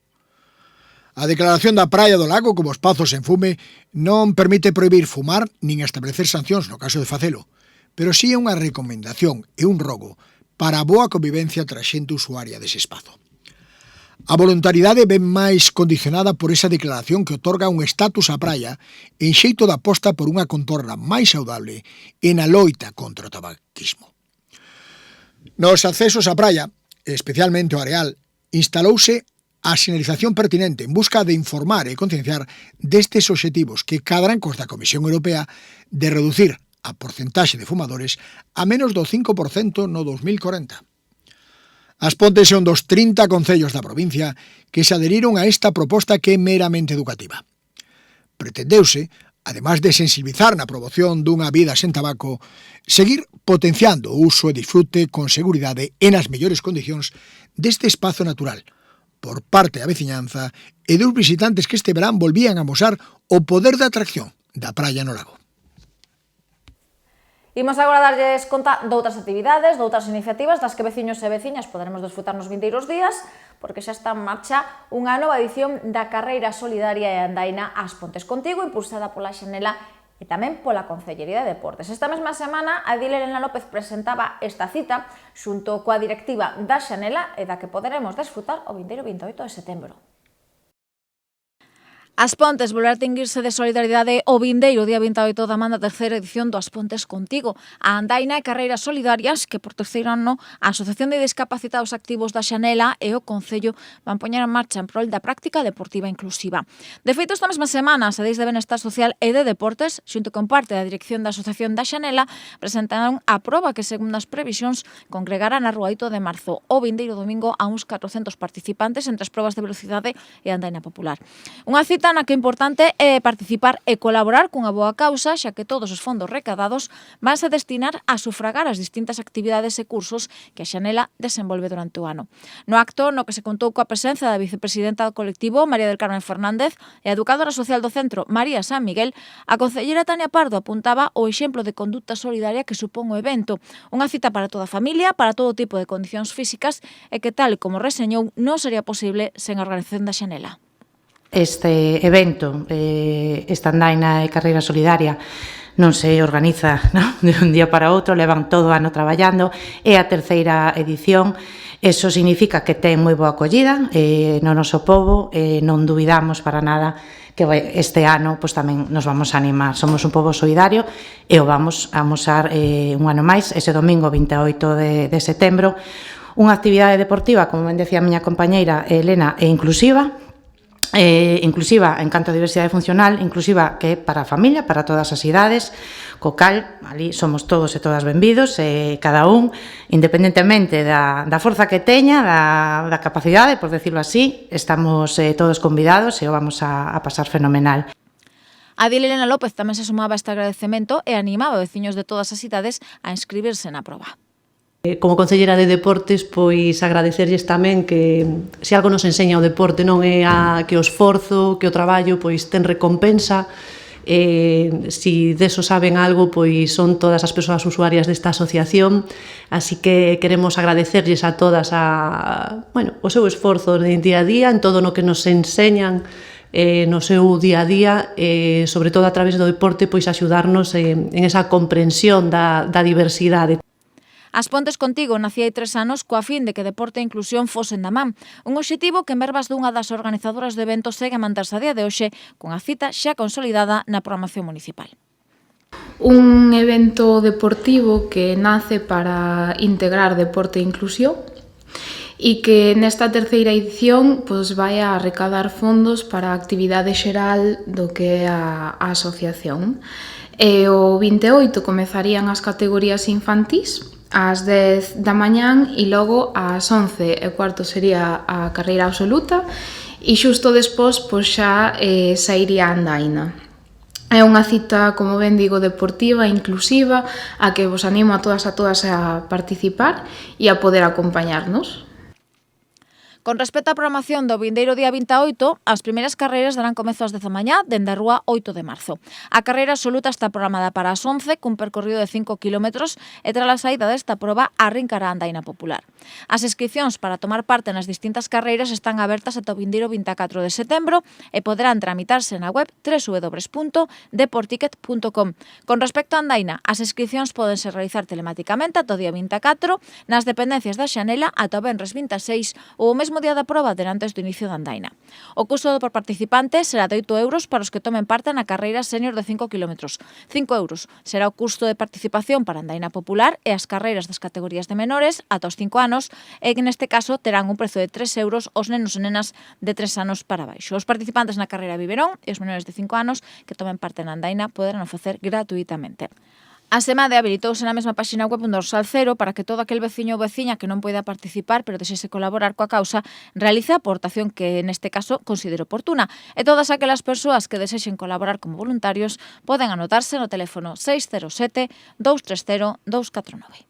A declaración da Praia do Lago como espazos en fume non permite prohibir fumar nin establecer sancións no caso de facelo, pero sí é unha recomendación e un rogo para a boa convivencia tra xente usuaria dese espazo. A voluntariedade ven máis condicionada por esa declaración que otorga un estatus á praia en xeito da aposta por unha contorna máis saudable e na loita contra o tabaquismo. Nos accesos á praia, especialmente o areal, instalouse a sinalización pertinente en busca de informar e concienciar destes obxectivos que cadran cos da Comisión Europea de reducir a porcentaxe de fumadores a menos do 5% no 2040. As Pontes son dos 30 concellos da provincia que se adheriron a esta proposta que é meramente educativa. Pretendeuse, además de sensibilizar na promoción dunha vida sen tabaco, seguir potenciando o uso e disfrute con seguridade e nas mellores condicións deste espazo natural, por parte da veciñanza e dos visitantes que este verán volvían a amosar o poder da atracción da praia no lago. Imos agora darlles conta doutras actividades, doutras iniciativas das que veciños e veciñas poderemos desfrutar nos vindeiros días, porque xa está en marcha unha nova edición da Carreira Solidaria e Andaina As Pontes Contigo, impulsada pola Xanela e tamén pola Concellería de Deportes. Esta mesma semana, Adil Elena López presentaba esta cita xunto coa directiva da Xanela e da que poderemos desfrutar o vindeiro 28 de setembro. As Pontes volverá a tinguirse de solidaridade o vindeiro día 28 da man da terceira edición do As Pontes Contigo. A Andaina e Carreiras Solidarias, que por terceiro ano a Asociación de Discapacitados Activos da Xanela e o Concello van poñer en marcha en prol da práctica deportiva inclusiva. De feito, esta mesma semana, a Sedeis de Benestar Social e de Deportes, xunto con parte da dirección da Asociación da Xanela, presentaron a proba que, segundo as previsións, congregará na Rúa 8 de marzo o vindeiro domingo a uns 400 participantes entre as probas de velocidade e a andaina popular. Unha cita na que é importante é participar e colaborar cunha boa causa, xa que todos os fondos recadados vanse destinar a sufragar as distintas actividades e cursos que a Xanela desenvolve durante o ano. No acto, no que se contou coa presenza da vicepresidenta do colectivo, María del Carmen Fernández, e a educadora social do centro, María San Miguel, a concelleira Tania Pardo apuntaba o exemplo de conduta solidaria que supón o evento, unha cita para toda a familia, para todo tipo de condicións físicas e que, tal como reseñou, non sería posible sen a organización da Xanela. Este evento, esta andaina e carreira solidaria, non se organiza, non? De un día para outro, levan todo o ano traballando, é a terceira edición. Eso significa que ten moi boa acollida no noso pobo, non duvidamos para nada que este ano pois tamén nos vamos a animar. Somos un pobo solidario e o vamos a amosar un ano máis, ese domingo 28 de setembro, unha actividade deportiva, como ben decía a miña compañeira Elena, é inclusiva en canto a diversidade funcional, inclusiva que é para a familia, para todas as idades, co cal, ali somos todos e todas benvidos, cada un, independentemente da forza que teña, da capacidade, por decirlo así, estamos todos convidados e o vamos a pasar fenomenal. Adil Elena López tamén se sumaba a este agradecemento e animaba a veciños de todas as idades a inscribirse na proba. Como Concellera de Deportes, pois agradecerlles tamén que se algo nos enseña o deporte non é que o esforzo, que o traballo pois ten recompensa. Si deso saben algo, pois son todas as persoas usuarias desta asociación, así que queremos agradecerlles a todas o seu esforzo de día a día en todo no que nos enseñan no seu día a día, sobre todo a través do deporte, pois axudarnos en esa comprensión da diversidade. As Pontes Contigo nacía hai 3 anos coa fin de que deporte e inclusión fosen da man. Un obxectivo que en verbas dunha das organizadoras do evento segue a manterse a día de hoxe cunha cita xa consolidada na programación municipal. Un evento deportivo que nace para integrar deporte e inclusión e que nesta terceira edición vai a recadar fondos para a actividade xeral do que é a asociación. E o 28 comezarían as categorías infantís, ás 10 da mañán e logo ás 11:15 sería a carreira absoluta e xusto despois xa sairía a andaina. É unha cita, como ben digo, deportiva e inclusiva a que vos animo a todas a participar e a poder acompañarnos. Con respecto á programación do vindeiro día 28, as primeiras carreiras darán comezo ás 10 da mañá dende a rúa 8 de marzo. A carreira absoluta está programada para as 11, cun percorrido de 5 km, e tras a saída desta proba arrincará a andaina popular. As inscripcións para tomar parte nas distintas carreiras están abertas ata o vindeiro 24 de setembro e poderán tramitarse na web www.deporticket.com. Con respecto á andaina, as inscripcións podense realizar telemáticamente ata o día 24 nas dependencias da Xanela ata o venres 26 ou o mesmo día da proba antes do inicio da andaina. O custo por participante será de 8 euros para os que tomen parte na carreira senior de 5 km. 5 euros será o custo de participación para a andaina popular e as carreiras das categorías de menores ata os 5 anos e que neste caso terán un prezo de 3 euros os nenos e nenas de 3 anos para baixo. Os participantes na carreira Biberón e os menores de 5 anos que tomen parte na andaina poderán ofrecer gratuitamente. A SEMADE habilitouse na mesma páxina web un dorsal cero para que todo aquel veciño ou veciña que non poida participar pero desexese colaborar coa causa realice a aportación que neste caso considere oportuna e todas aquelas persoas que desexen colaborar como voluntarios poden anotarse no teléfono 607 230 249.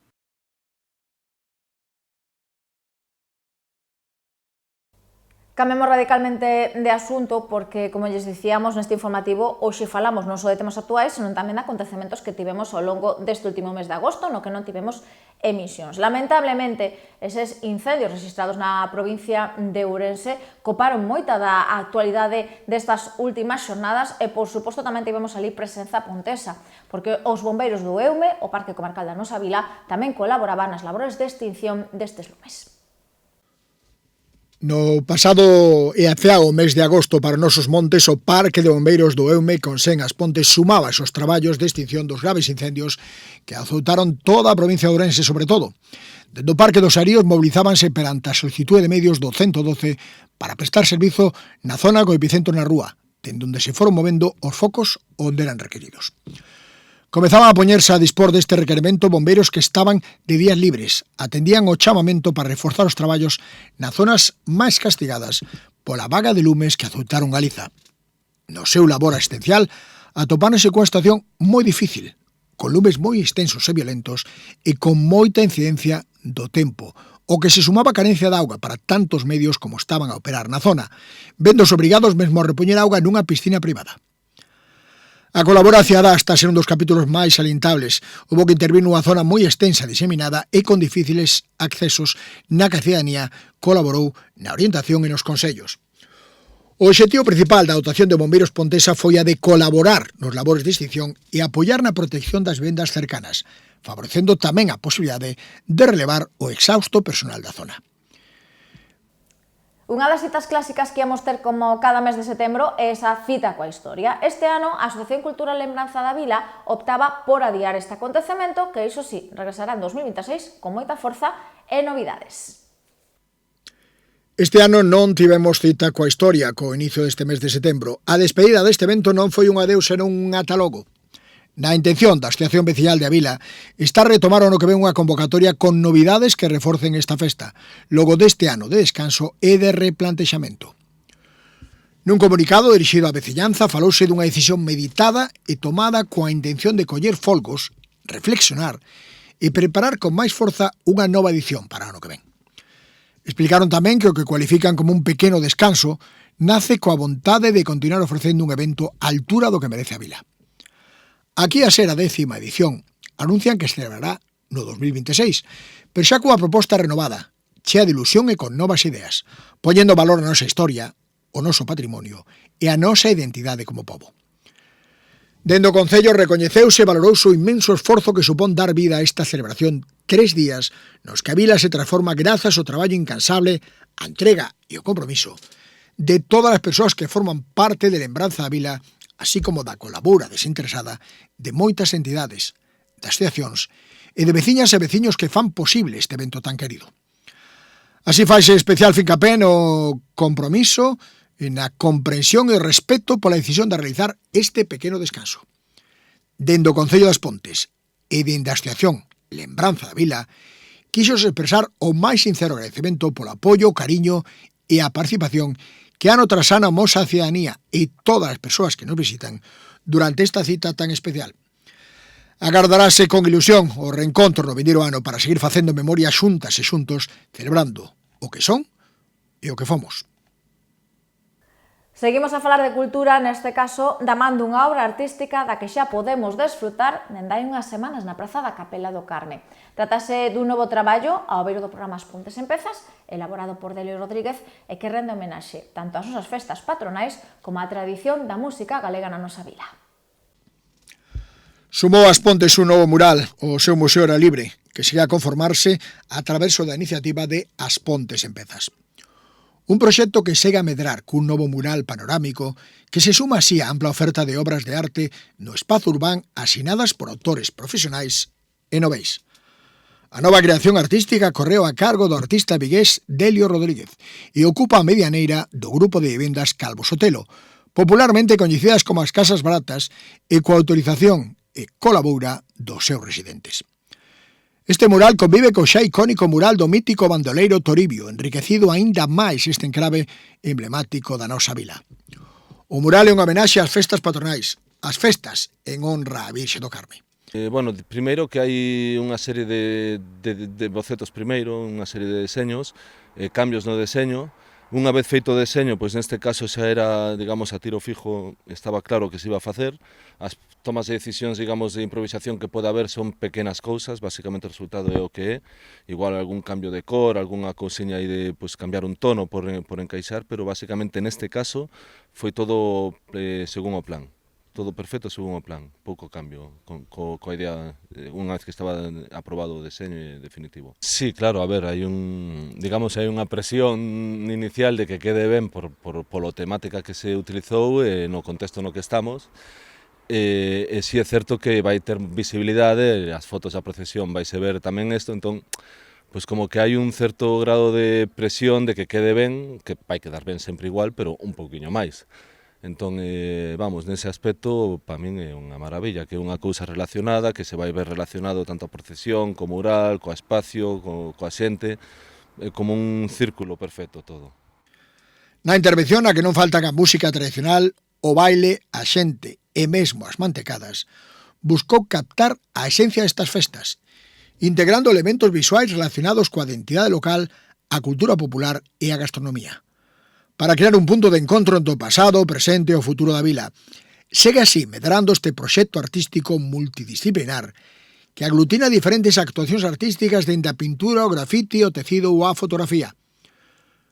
Cambiamos radicalmente de asunto porque, como lles dicíamos neste informativo, hoxe falamos non só de temas actuais, senón tamén de acontecementos que tivemos ao longo deste último mes de agosto, no que non tivemos emisións. Lamentablemente, eses incendios registrados na provincia de Ourense coparon moita da actualidade destas últimas xornadas e, por suposto, tamén tivemos ali presenza pontesa, porque os bombeiros do Eume, o Parque Comarcal da Nosa Vila, tamén colaboraban nas labores de extinción destes lumes. No pasado e aceago mes de agosto para os nosos montes, o Parque de Bombeiros do Eume con Sengas Pontes sumaba esos traballos de extinción dos graves incendios que azoutaron toda a provincia de Ourense sobre todo. Dende o Parque dos Aríos mobilizábanse perante a solicitude de medios do 112 para prestar servizo na zona co epicentro na rúa, dende onde se foron movendo os focos onde eran requeridos. Comezaban a poñerse a dispor deste requerimento bombeiros que estaban de días libres, atendían o chamamento para reforzar os traballos nas zonas máis castigadas pola vaga de lumes que azoutaron Galiza. No seu labor asistencial atopáronse cunha situación moi difícil, con lumes moi extensos e violentos e con moita incidencia do tempo, o que se sumaba a carencia de auga para tantos medios como estaban a operar na zona, vendos obrigados mesmo a repoñer auga nunha piscina privada. A colaboración está a ser un dos capítulos máis salientables. Houbo que intervir nunha zona moi extensa, diseminada e con difíciles accesos na que a cidadanía colaborou na orientación e nos consellos. O obxectivo principal da dotación de bombeiros pontesa foi a de colaborar nos labores de extinción e apoiar na protección das vendas cercanas, favorecendo tamén a posibilidade de relevar o exhausto personal da zona. Unha das citas clásicas que íamos ter como cada mes de setembro é esa cita coa historia. Este ano, a Asociación Cultural Lembranza da Vila optaba por adiar este acontecemento, que iso sí, regresará en 2026 con moita forza e novidades. Este ano non tivemos cita coa historia co inicio deste mes de setembro. A despedida deste evento non foi un adeus senón un ata logo. Na intención da Asociación Veciñal de a Vila está retomar o no que ven unha convocatoria con novidades que reforcen esta festa, logo deste ano de descanso e de replantexamento. Nun comunicado dirixido á veciñanza falouse dunha decisión meditada e tomada coa intención de coller folgos, reflexionar e preparar con máis forza unha nova edición para o ano que ven. Explicaron tamén que o que cualifican como un pequeno descanso nace coa vontade de continuar ofrecendo un evento á altura do que merece a vila. Aquí a ser a 10ª edición, anuncian que se celebrará no 2026, pero xa coa proposta renovada, chea de ilusión e con novas ideas, poñendo valor a nosa historia, o noso patrimonio e a nosa identidade como pobo. Dende o Concello recoñeceuse e valorouse o inmenso esforzo que supón dar vida a esta celebración 3 días nos que a vila se transforma grazas ao traballo incansable, a entrega e o compromiso de todas as persoas que forman parte de lembranza da vila, así como da colabora desinteresada de moitas entidades, de asociacións e de veciñas e veciños que fan posible este evento tan querido. Así faise especial fincapé no compromiso, na comprensión e o respeto pola decisión de realizar este pequeno descanso. Dende o Concello das Pontes e dende a Asociación Lembranza da Vila, quixos expresar o máis sincero agradecemento polo apoio, o cariño e a participación que ano tras ano amosa a cidadanía e todas as persoas que nos visitan durante esta cita tan especial. Agardarase con ilusión o reencontro no vindeiro ano para seguir facendo memoria xuntas e xuntos, celebrando o que son e o que fomos. Seguimos a falar de cultura, neste caso, da man dunha obra artística da que xa podemos desfrutar dende hai unhas semanas na Praza da Capela do Carme. Trátase dun novo traballo ao beiro do programa As Pontes en Pezas, elaborado por Delio Rodríguez e que rende homenaxe tanto ás nosas festas patronais como á tradición da música galega na nosa vila. Sumou As Pontes un novo mural, o seu Museo Era Libre, que siga a conformarse a través da iniciativa de As Pontes en Pezas. Un proxecto que segue a medrar cun novo mural panorámico que se suma así a ampla oferta de obras de arte no espazo urbán asinadas por autores profesionais e noveis. A nova creación artística correu a cargo do artista vigués Delio Rodríguez e ocupa a medianeira do grupo de vivendas Calvo Sotelo, popularmente coñecidas como as Casas Baratas e coa autorización e colabora dos seus residentes. Este mural convive co xa icónico mural do mítico bandoleiro Toribio, enriquecido aínda máis este enclave emblemático da nosa vila. O mural é unha homenaxe ás festas patronais, as festas en honra á Virxe do Carme. Primeiro que hai unha serie de bocetos primeiro, unha serie de deseños, cambios no deseño. Unha vez feito o deseño, pois neste caso xa era, digamos, a tiro fijo, estaba claro que se iba a facer. As tomas de decisións, digamos, de improvisación que pode haber son pequenas cousas, basicamente o resultado é o que é. Igual algún cambio de cor, algunha cousiña aí de cambiar un tono por encaixar, pero basicamente neste caso foi todo según o plan. Todo perfecto según o plan, pouco cambio, coa idea, unha vez que estaba aprobado o deseño definitivo. Sí, claro, a ver, hai unha presión inicial de que quede ben polo temática que se utilizou e no contexto no que estamos, e si é certo que vai ter visibilidade, as fotos da procesión vaise ver tamén isto, entón, pois como que hai un certo grado de presión de que quede ben, que vai quedar ben sempre igual, pero un pouquiño máis. Entón, vamos, nese aspecto, para min é unha maravilla, que é unha cousa relacionada, que se vai ver relacionado tanto a procesión, co mural, co espacio, coa xente, como un círculo perfecto todo. Na intervención na que non faltan a música tradicional, o baile, a xente e mesmo as mantecadas, buscou captar a esencia destas festas, integrando elementos visuais relacionados coa identidade local, a cultura popular e a gastronomía, para crear un punto de encontro entre o pasado, o presente e o futuro da vila. Segue así medrando este proxecto artístico multidisciplinar que aglutina diferentes actuacións artísticas dende a pintura, o grafiti, o tecido ou a fotografía.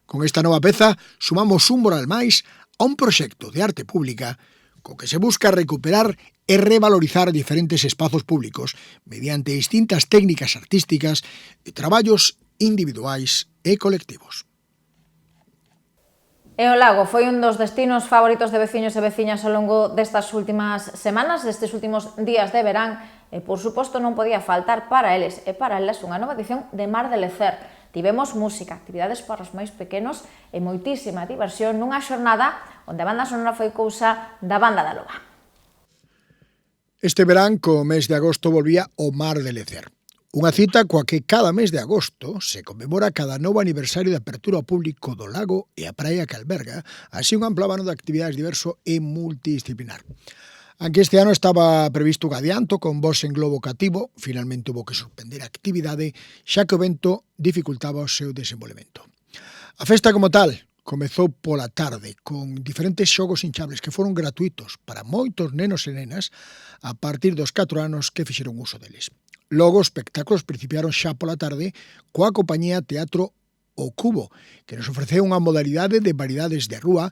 Con esta nova peza sumamos un mural máis a un proxecto de arte pública co que se busca recuperar e revalorizar diferentes espazos públicos mediante distintas técnicas artísticas e traballos individuais e colectivos. E o lago foi un dos destinos favoritos de veciños e veciñas ao longo destas últimas semanas, destes últimos días de verán, e por suposto non podía faltar para eles e para elas unha nova edición de Mar de Lecer. Tivemos música, actividades para os máis pequenos e moitísima diversión nunha xornada onde a banda sonora foi cousa da Banda da Loba. Este verán, co mes de agosto, volvía o Mar de Lecer. Unha cita coa que cada mes de agosto se conmemora cada novo aniversario de apertura ao público do lago e a praia que alberga, así un amplo abano de actividades diverso e multidisciplinar. Aunque este ano estaba previsto un adianto con voz en globo cativo, finalmente hubo que suspender a actividade xa que o vento dificultaba o seu desenvolvemento. A festa como tal comezou pola tarde con diferentes xogos hinchables que foron gratuitos para moitos nenos e nenas a partir dos 4 anos que fixeron uso deles. Logo, os espectáculos principiaron xa pola tarde coa compañía Teatro O Cubo, que nos ofreceu unha modalidade de variedades de rúa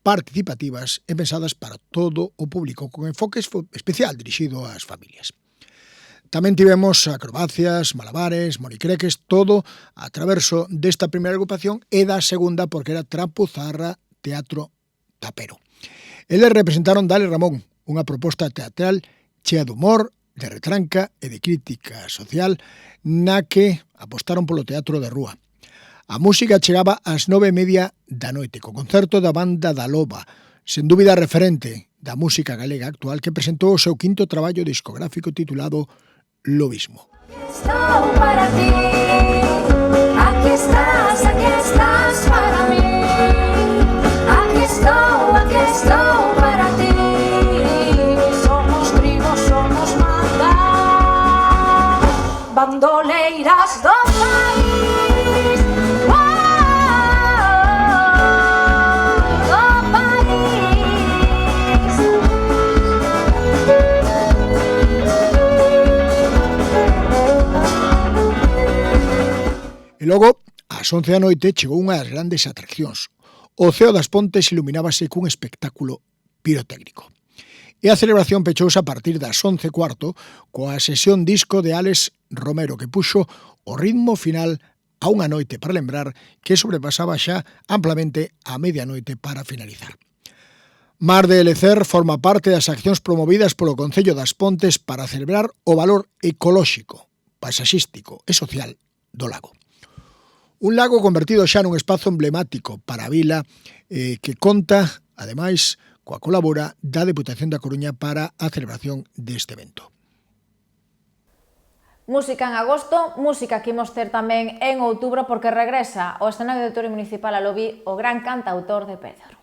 participativas e pensadas para todo o público, con enfoque especial dirixido ás familias. Tamén tivemos acrobacias, malabares, monicreques, todo a traverso desta primeira agrupación e da segunda porque era Trapuzarra Teatro Tapero. Eles representaron Dale Ramón, unha proposta teatral chea de humor, de retranca e de crítica social na que apostaron polo teatro de rúa. A música chegaba ás 9:30 da noite, co concerto da banda da Loba, sen dúbida referente da música galega actual que presentou o seu quinto traballo discográfico titulado Lobismo. Estou para ti, aquí estás para mí, aquí estou para ti, somos trigo, somos manda, bandoleiras do país, do país. E logo, ás 11 da noite, chegou unha das grandes atraccións. O Ceo das Pontes iluminábase cun espectáculo pirotécnico. E a celebración pechouse a partir das 11:15 coa sesión disco de Alex Romero, que puxo o ritmo final a unha noite para lembrar que sobrepasaba xa amplamente a medianoite para finalizar. Mar de Lecer forma parte das accións promovidas polo Concello das Pontes para celebrar o valor ecolóxico, paisaxístico e social do lago. Un lago convertido xa nun espazo emblemático para a vila que conta, ademais, coa colabora da Deputación da Coruña para a celebración deste evento. Música en agosto, música que imos ter tamén en outubro porque regresa ao escenario do Auditorio Municipal a Lobi o gran cantautor de Pedro.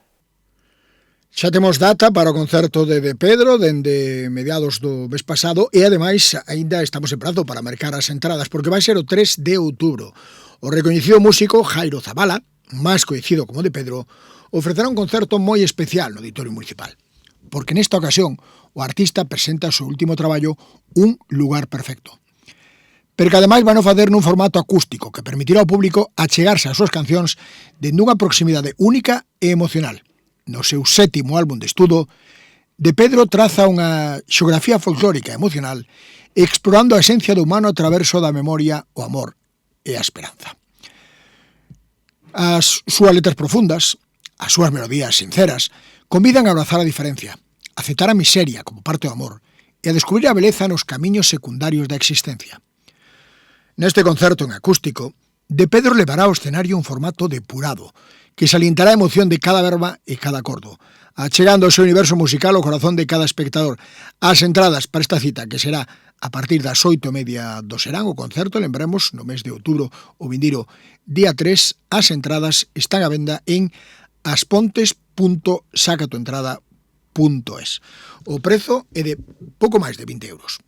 Xa temos data para o concerto de Pedro dende mediados do mes pasado e, ademais, aínda estamos en prazo para mercar as entradas porque vai ser o 3 de outubro. O recoñecido músico Jairo Zabala, máis coñecido como de Pedro, ofrecerá un concerto moi especial no Auditorio Municipal, porque nesta ocasión o artista presenta o seu último traballo Un lugar perfecto. Pero que ademais van a facer nun formato acústico que permitirá ao público achegarse ás súas cancións dende unha proximidade única e emocional. No seu 7º álbum de estudo, de Pedro traza unha xeografía folclórica e emocional explorando a esencia do humano a traverso da memoria, o amor e a esperanza. As súas letras profundas, as súas melodías sinceras, convidan a abrazar a diferencia, a aceptar a miseria como parte do amor e a descubrir a beleza nos camiños secundarios da existencia. Neste concerto en acústico, de Pedro levará ao escenario un formato depurado, que salientará a emoción de cada verba e cada acordo, achegando o seu universo musical ao corazón de cada espectador. As entradas para esta cita, que será a partir das 8:30 do serán, o concerto, lembremos, no mes de outubro, o vindeiro día 3, as entradas están á venda en aspontes.sacatoentrada.es. O prezo é de pouco máis de 20 euros.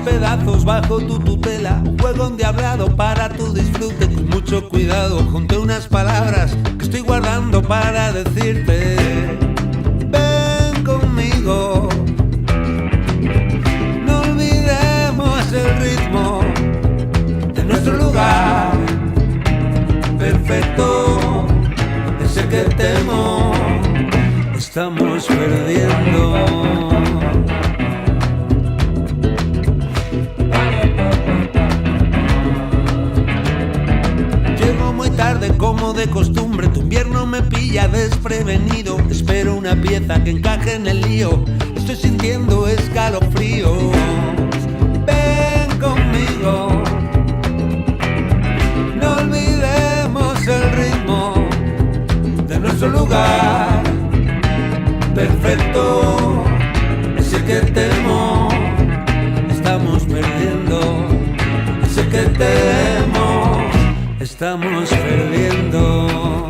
Pedazos bajo tu tutela, un juego endiablado para tu disfrute. Con mucho cuidado junté unas palabras que estoy guardando para decirte. Ven conmigo, no olvidemos el ritmo de nuestro lugar perfecto, ese que temo estamos perdiendo. Tarde como de costumbre, tu invierno me pilla desprevenido. Espero una pieza que encaje en el lío, estoy sintiendo escalofríos. Ven conmigo, no olvidemos el ritmo de nuestro lugar perfecto, ese que temo, estamos perdiendo, ese que temo, estamos perdiendo.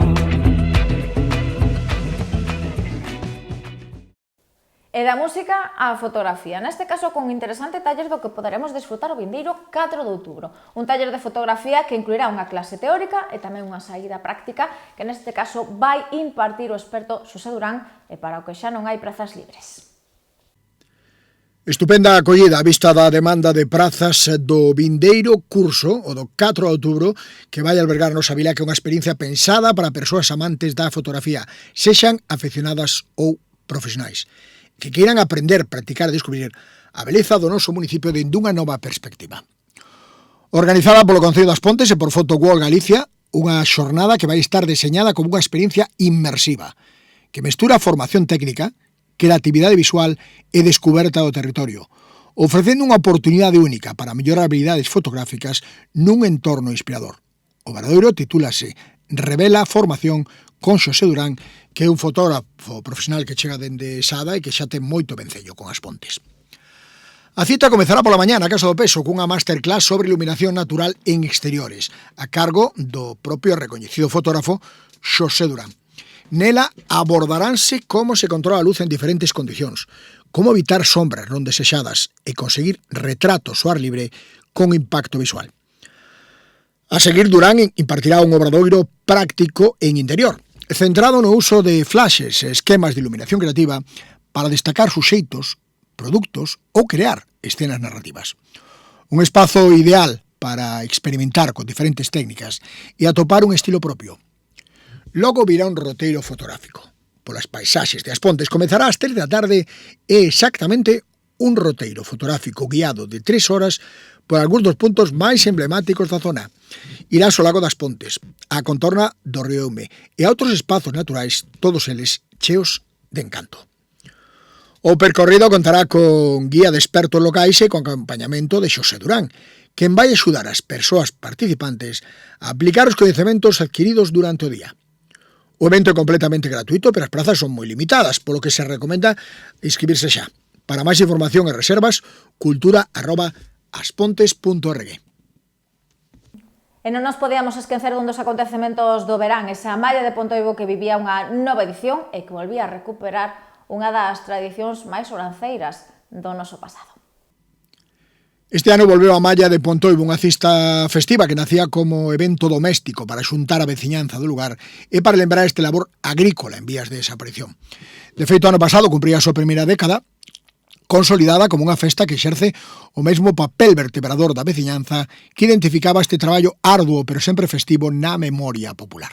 E da música á fotografía, neste caso con un interesante taller do que poderemos desfrutar o vindeiro 4 de outubro. Un taller de fotografía que incluirá unha clase teórica e tamén unha saída práctica que neste caso vai impartir o experto Xosé Durán e para o que xa non hai prazas libres. Estupenda acollida a vista da demanda de prazas do vindeiro curso, o do 4 de outubro, que vai albergar nosa vila, que é unha experiencia pensada para persoas amantes da fotografía, sexan aficionadas ou profesionais, que queiran aprender, practicar e descubrir a beleza do noso municipio dende unha nova perspectiva. Organizada polo Concello das Pontes e por Photowall Galicia, unha xornada que vai estar deseñada como unha experiencia inmersiva, que mestura formación técnica, creatividade visual e descuberta do territorio, ofrecendo unha oportunidade única para mellorar habilidades fotográficas nun entorno inspirador. O Obradoiro titúlase Revela Formación con Xosé Durán, que é un fotógrafo profesional que chega dende Sada e que xa ten moito vencello con As Pontes. A cita comezará pola mañá na Casa do Peso cunha masterclass sobre iluminación natural en exteriores, a cargo do propio recoñecido fotógrafo Xosé Durán. Nela abordaránse como se controla a luz en diferentes condicións, como evitar sombras non desexadas e conseguir retratos ao ar libre con impacto visual. A seguir, Durán impartirá un obradoiro práctico en interior, centrado no uso de flashes e esquemas de iluminación creativa para destacar suxeitos, produtos ou crear escenas narrativas. Un espazo ideal para experimentar con diferentes técnicas e atopar un estilo propio. Logo virá un roteiro fotográfico. Polas paisaxes de As Pontes comezará ás 3 da tarde e exactamente un roteiro fotográfico guiado de 3 horas por algúns dos puntos máis emblemáticos da zona. Irás ao Lago das Pontes, a contorna do Río Eume e a outros espazos naturais, todos eles cheos de encanto. O percorrido contará con guía de expertos locais e con acompañamento de Xosé Durán, quen vai axudar as persoas participantes a aplicar os coñecementos adquiridos durante o día. O evento é completamente gratuito, pero as prazas son moi limitadas, polo que se recomenda inscribirse xa. Para máis información e reservas, cultura@aspontes.org. E non nos podíamos esquecer dun dos acontecementos do verán, esa malla de Pontoibo que vivía unha nova edición e que volvía a recuperar unha das tradicións máis oranceiras do noso pasado. Este ano volveu a malla de Pontoibo, unha cista festiva que nacía como evento doméstico para xuntar a veciñanza do lugar e para lembrar este labor agrícola en vías de desaparición. De feito, ano pasado cumpría a súa primeira década, consolidada como unha festa que exerce o mesmo papel vertebrador da veciñanza que identificaba este traballo arduo pero sempre festivo na memoria popular.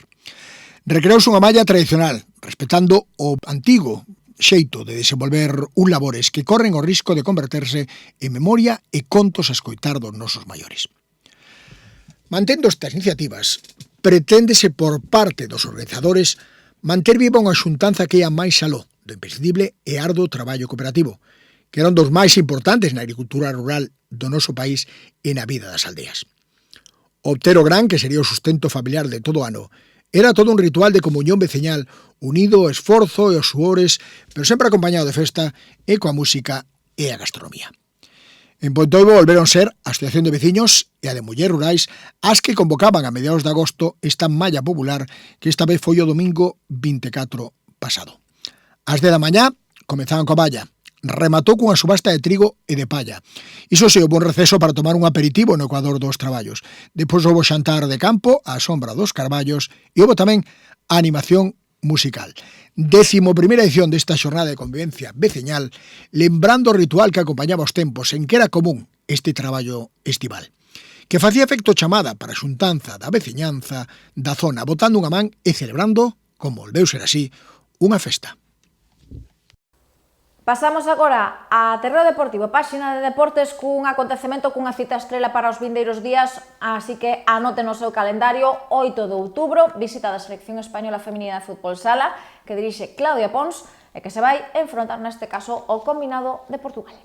Recreouse unha malla tradicional, respetando o antigo xeito de desenvolver un labores que corren o risco de converterse en memoria e contos a escoitar dos nosos maiores. Mantendo estas iniciativas, preténdese por parte dos organizadores manter viva unha xuntanza que ia máis aló do imprescindible e arduo traballo cooperativo, que eran dos máis importantes na agricultura rural do noso país e na vida das aldeas. Obter o gran, que sería o sustento familiar de todo o ano, era todo un ritual de comunión veciñal, unido ao esforzo e aos suores, pero sempre acompañado de festa e coa música e a gastronomía. En Pontoibo volveron ser a Asociación de Veciños e a de Mulleres Rurais as que convocaban a mediados de agosto esta malla popular que esta vez foi o domingo 24 pasado. Ás 10 da mañá comezaban coa malla, rematou cunha subasta de trigo e de palla. Iso se houve un receso para tomar un aperitivo no ecuador dos traballos. Depois houve xantar de campo á sombra dos carballos e houve tamén a animación musical. 11ª edición desta xornada de convivencia veciñal, lembrando o ritual que acompañaba os tempos en que era común este traballo estival, que facía efecto chamada para a xuntanza da veciñanza da zona, botando unha man e celebrando, como volveu ser así, unha festa. Pasamos agora a terreo deportivo, páxina de deportes cun acontecemento cunha cita estrela para os vindeiros días, así que anoten o seu calendario, 8 de outubro, visita da Selección Española Feminina de Fútbol Sala, que dirixe Claudia Pons, e que se vai enfrontar neste caso ao combinado de Portugal.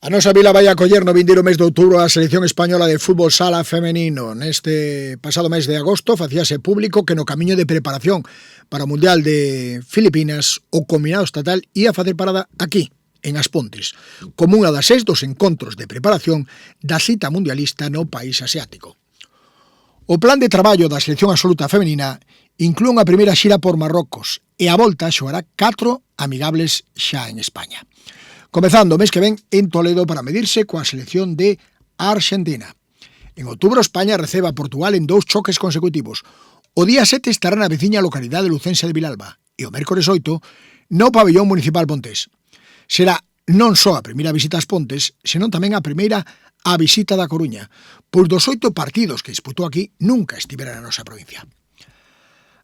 A nosa vila vai acoller no vindeiro mes de outubro a selección española de fútbol sala femenino. Neste pasado mes de agosto facíase público que no camiño de preparación para o Mundial de Filipinas o combinado estatal ia facer parada aquí, en As Pontes, como unha das 6 dos encontros de preparación da cita mundialista no país asiático. O plan de traballo da selección absoluta femenina inclúe unha primeira xira por Marrocos e a volta xogará 4 amigables xa en España. Comezando o mes que ven en Toledo para medirse coa selección de Argentina. En outubro, España recebe a Portugal en 2 choques consecutivos. O día 7 estará na veciña localidade lucense de Vilalba e o mércores 8 no pabellón municipal pontés. Será non só a primeira visita ás Pontes, senón tamén a primeira a visita da Coruña, pois dos 8 partidos que disputou aquí nunca estivera na nosa provincia.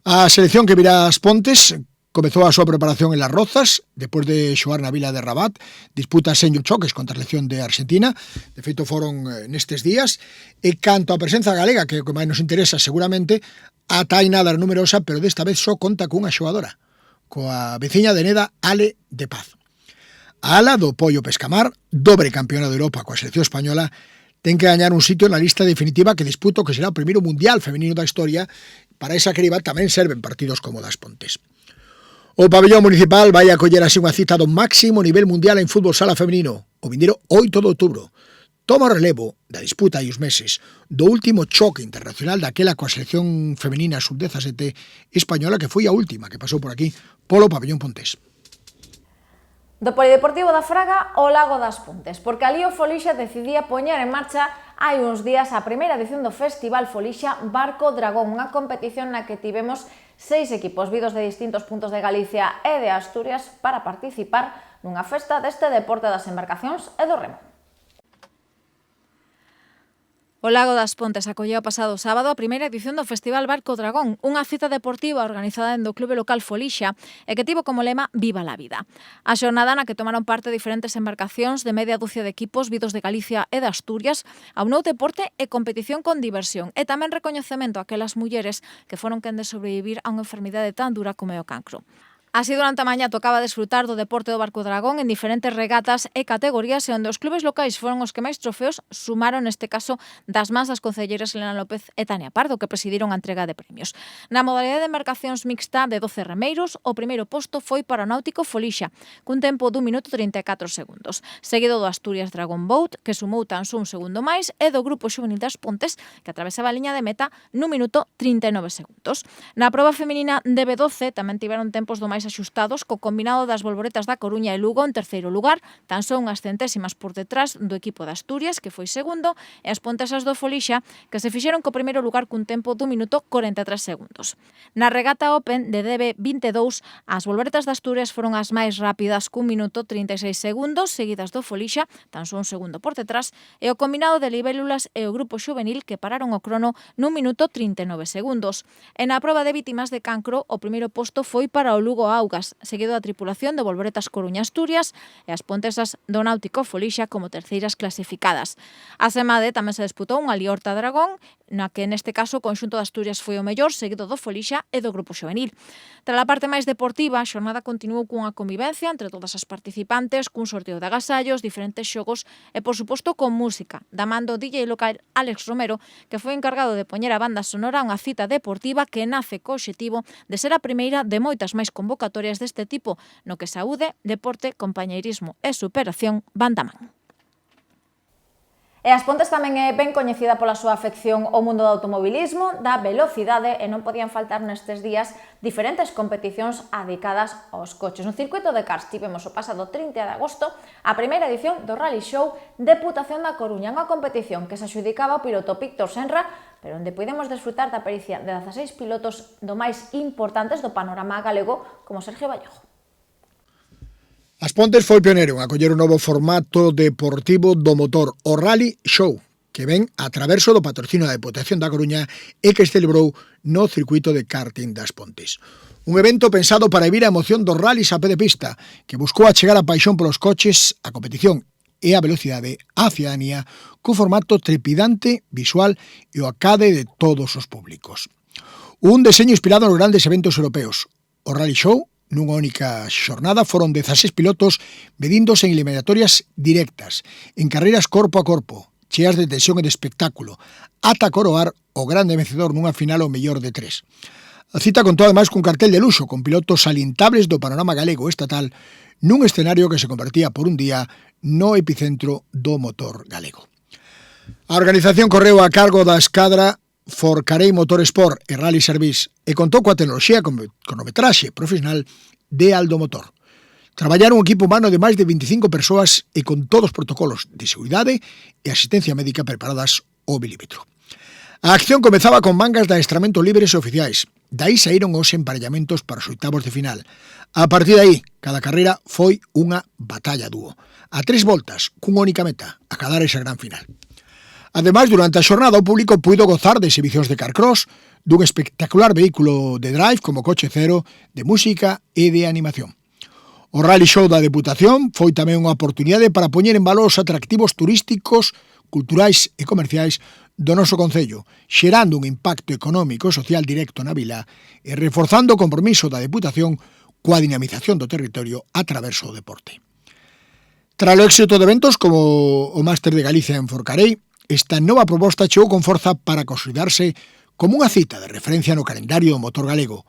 A selección que virá ás Pontes comezou a súa preparación en Las Rozas, despois de xogar na vila de Rabat, disputa 6 choques contra a selección de Argentina, de feito foron nestes días, e canto a presenza galega, que o que máis nos interesa seguramente, a tainada numerosa, pero desta vez só conta cunha xogadora, coa veciña de Neda, Ale de Paz. A ala do Pollo Pescamar, dobre campeona de Europa coa selección española, ten que gañar un sitio na lista definitiva que disputa o que será o primeiro mundial femenino da historia. Para esa criba tamén serven partidos como das Pontes. O pabellón municipal vai acoller así unha cita do máximo nivel mundial en fútbol sala femenino, o vindeiro 8 de outubro. Toma o relevo da disputa hai uns meses do último choque internacional daquela coa selección femenina sub-17 española que foi a última que pasou por aquí polo pabellón pontés. Do Polideportivo da Fraga ao Lago das Pontes, porque ali o Folixa decidía poñer en marcha hai uns días a primeira edición do Festival Folixa Barco Dragón, unha competición na que tivemos 6 equipos vidos de distintos puntos de Galicia e de Asturias para participar nunha festa deste deporte das embarcacións e do remo. O Lago das Pontes acolleu o pasado sábado a primeira edición do Festival Barco Dragón, unha cita deportiva organizada no clube local Folixa e que tivo como lema Viva la vida. A xornada na que tomaron parte diferentes embarcacións de media dúcia de equipos vidos de Galicia e de Asturias aunou deporte e competición con diversión e tamén recoñecemento a aquelas mulleres que foron quen de sobrevivir a unha enfermidade tan dura como é o cancro. Así, durante a mañá tocaba desfrutar do deporte do Barco Dragón en diferentes regatas e categorías e onde os clubes locais foron os que máis trofeos sumaron, neste caso, das mans das concelleiras Elena López e Tania Pardo, que presidiron a entrega de premios. Na modalidade de embarcacións mixta de 12 remeiros, o primeiro posto foi para o Náutico Folixa, cun tempo dun minuto 34 segundos, seguido do Asturias Dragon Boat, que sumou tan só un segundo máis, e do Grupo Xuvenil das Pontes, que atravesaba a liña de meta nun minuto 39 segundos. Na proba feminina de B12 tamén tiveron tempos do máis axustados, co combinado das Bolboretas da Coruña e Lugo en terceiro lugar, tan só unhas centésimas por detrás do equipo de Asturias, que foi segundo, e as Pontesas do Folixa, que se fixeron co primeiro lugar cun tempo dun minuto 43 segundos. Na regata Open de DB22, as Bolboretas de Asturias foron as máis rápidas cun minuto 36 segundos, seguidas do Folixa, tan só un segundo por detrás, e o combinado de libélulas e o Grupo Xuvenil, que pararon o crono nun minuto 39 segundos. E na proba de vítimas de cancro, o primeiro posto foi para o Lugo Augas, seguido da tripulación de Bolboretas Coruña Asturias e as Pontesas do Náutico Folixa como terceiras clasificadas. A semade tamén se disputou unha Liorta Dragón, na que neste caso o conxunto de Asturias foi o mellor, seguido do Folixa e do Grupo Xuvenil. Tras a parte máis deportiva, a xornada continuou cunha convivencia entre todas as participantes, cun sorteo de agasallos, diferentes xogos e, por suposto, con música, da man do DJ local Alex Romero, que foi encargado de poñer a banda sonora a unha cita deportiva que nace co obxectivo de ser a primeira de moitas máis convocatorias deste tipo, no que saúde, deporte, compañeirismo e superación van da man. E As Pontes tamén é ben coñecida pola súa afección ao mundo do automobilismo, da velocidade, e non podían faltar nestes días diferentes competicións dedicadas aos coches. No circuito de Cars tivemos o pasado 30 de agosto a primeira edición do Rally Show Deputación da Coruña, unha competición que se adxudicaba ao piloto Víctor Senra, pero onde podemos desfrutar da pericia de 16 pilotos do máis importantes do panorama galego, como Sergio Vallejo. As Pontes foi pioneiro en acoller un novo formato deportivo do motor, o Rally Show, que ven a traverso do patrocinio da Deputación da Coruña e que se celebrou no circuito de karting das Pontes. Un evento pensado para evir a emoción dos rallies a pé de pista, que buscou achegar a paixón polos coches, a competición e a velocidade á cidadanía, co formato trepidante, visual e o acade de todos os públicos. Un deseño inspirado nos grandes eventos europeos. O Rally Show Nunha única xornada foron 16 pilotos medíndose en eliminatorias directas, en carreiras corpo a corpo, cheas de tensión e de espectáculo, ata coroar o grande vencedor nunha final ao mellor de 3. A cita contou ademais cun cartel de luxo con pilotos salientables do panorama galego estatal nun escenario que se convertía por un día no epicentro do motor galego. A organización correu a cargo da escadra Forcarei Motorsport e Rally Service e contou coa tecnoloxía con cronometraxe profesional de Aldo Motor. Traballaron un equipo humano de máis de 25 persoas e con todos os protocolos de seguridade e asistencia médica preparadas ao milímetro. A acción comezaba con mangas de adestramento libres e oficiais. Daí saíron os emparellamentos para os oitavos de final. A partir de aí, cada carreira foi unha batalla dúo. A 3 voltas, cunha única meta, acadar esa gran final. Ademais, durante a xornada, o público puido gozar de exhibicións de carcross, dun espectacular vehículo de drive como Coche Cero, de música e de animación. O Rally Show da Deputación foi tamén unha oportunidade para poñer en valor os atractivos turísticos, culturais e comerciais do noso concello, xerando un impacto económico e social directo na vila e reforzando o compromiso da Deputación coa dinamización do territorio a través do deporte. Tras o éxito de eventos como o Máster de Galicia en Forcarei, esta nova proposta chegou con forza para consolidarse como unha cita de referencia no calendario do motor galego,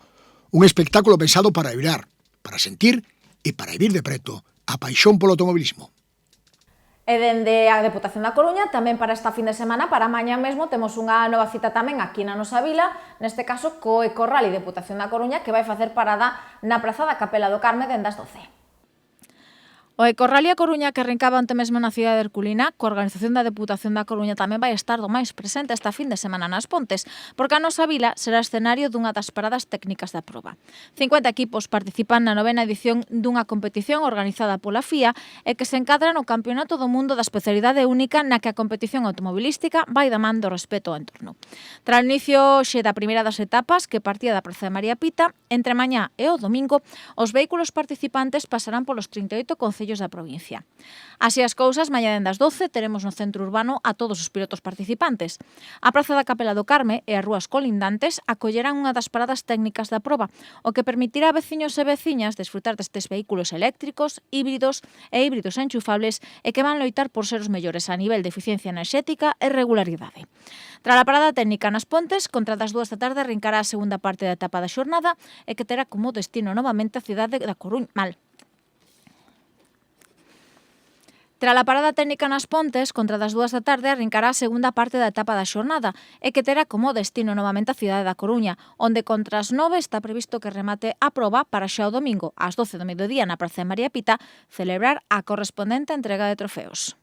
un espectáculo pensado para vibrar, para sentir e para vivir de preto a paixón polo automobilismo. E dende a Deputación da Coruña, tamén para esta fin de semana, para mañá mesmo, temos unha nova cita tamén aquí na nosa vila, neste caso co Ecorrally Deputación da Coruña, que vai facer parada na Praza da Capela do Carme dende as 12. O Ecorrally a Coruña, que arrancaba ante mesmo na cidade de Herculina, coa organización da Deputación da Coruña tamén vai estar do máis presente esta fin de semana nas Pontes, porque a nosa vila será escenario dunha das paradas técnicas da proba. 50 equipos participan na 9ª edición dunha competición organizada pola FIA e que se encadra no Campeonato do Mundo da especialidade única na que a competición automobilística vai da man do respeto ao entorno. Tras o inicio xe da primeira das etapas, que partía da Praza de María Pita, entre mañá e o domingo, os vehículos participantes pasarán polos 38 concellos da provincia. Así as cousas, mañá dende as 12 teremos no centro urbano a todos os pilotos participantes. A Praza da Capela do Carme e as rúas colindantes acollerán unha das paradas técnicas da proba, o que permitirá a veciños e veciñas desfrutar destes vehículos eléctricos, híbridos e híbridos enchufables e que van loitar por ser os mellores a nivel de eficiencia enerxética e regularidade. Tras a parada técnica nas Pontes, contra das 2 da tarde arrincará a segunda parte da etapa da xornada e que terá como destino novamente a cidade da Coruña. Tras a parada técnica nas Pontes, contra das 2 da tarde, arrincará a segunda parte da etapa da xornada e que terá como destino novamente a cidade da Coruña, onde contra as 9 está previsto que remate a proba para xa o domingo, ás 12 do mediodía na Praza de María Pita, celebrar a correspondente entrega de trofeos.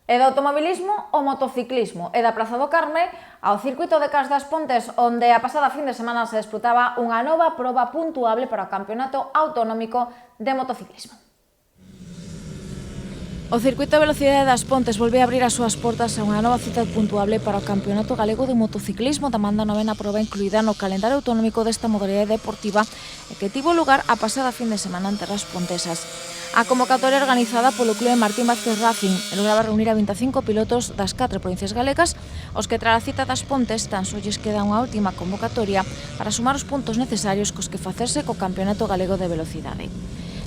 E do automobilismo ao motociclismo e da Praza do Carme ao circuito de Cas das Pontes, onde a pasada fin de semana se disputaba unha nova proba puntuable para o Campeonato Autonómico de Motociclismo. O circuito de velocidade das Pontes volve a abrir as súas portas a unha nova cita puntuable para o Campeonato Galego de Motociclismo da man da 9ª proba incluída no calendario autonómico desta modalidade deportiva e que tivo lugar a pasada fin de semana en terras pontesas. A convocatoria organizada polo Clube Martín Vázquez Racing lograba reunir a 25 pilotos das 4 provincias galegas, os que tras a cita das Pontes tan só lles queda unha última convocatoria para sumar os puntos necesarios cos que facerse co Campeonato Galego de Velocidade.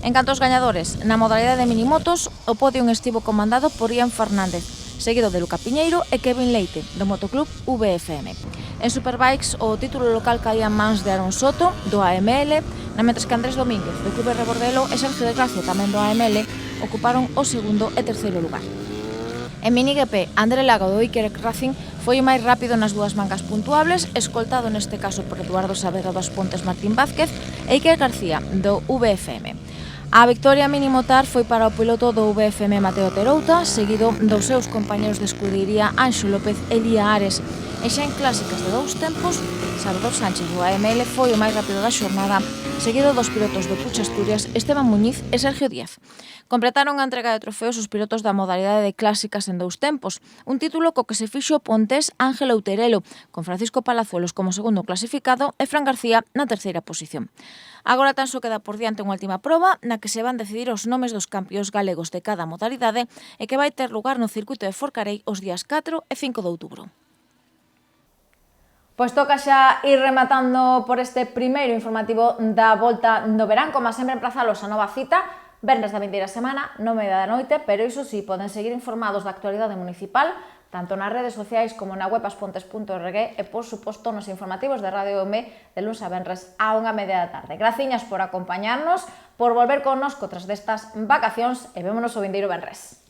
En canto aos gañadores, na modalidade de minimotos, o podio estivo comandado por Ian Fernández, seguido de Luca Piñeiro e Kevin Leite, do Motoclub VFM. En Superbikes, o título local caía en mans de Aaron Soto, do AML, mentres que Andrés Domínguez, do Clube Rebordelo, e Sergio de Gracia, tamén do AML, ocuparon o segundo e terceiro lugar. En MiniGP, André Lago do Iker Racing foi o máis rápido nas dúas mangas puntuables, escoltado neste caso por Eduardo Saavedra das Pontes Martín Vázquez e Iker García do VFM. A victoria minimotar foi para o piloto do VFM Mateo Terouta, seguido dos seus compañeros de escudería Anxo López e Lía Ares. E xa en clásicas de 2 tempos, Salvador Sánchez do AML foi o máis rápido da xornada, seguido dos pilotos do Puig Asturias Esteban Muñiz e Sergio Díaz. Completaron a entrega de trofeos os pilotos da modalidade de clásicas en 2 tempos, un título co que se fixo Pontés Ángel Outerelo, con Francisco Palazuelos como segundo clasificado e Fran García na terceira posición. Agora tan só queda por diante unha última proba na que se van decidir os nomes dos campións galegos de cada modalidade e que vai ter lugar no circuito de Forcarei os días 4 e 5 de outubro. Pois toca xa ir rematando por este primeiro informativo da volta no verán, como sempre emplazalos a nova cita, venres da vindeira semana, 9:00 p.m, pero iso sí, poden seguir informados da actualidade municipal, tanto nas redes sociais como na web aspontes.org e, por suposto, nos informativos de Radio EME de luns a venres a 1:30 p.m. Graciñas por acompañarnos, por volver connosco tras destas vacacións e vémonos o vindeiro venres.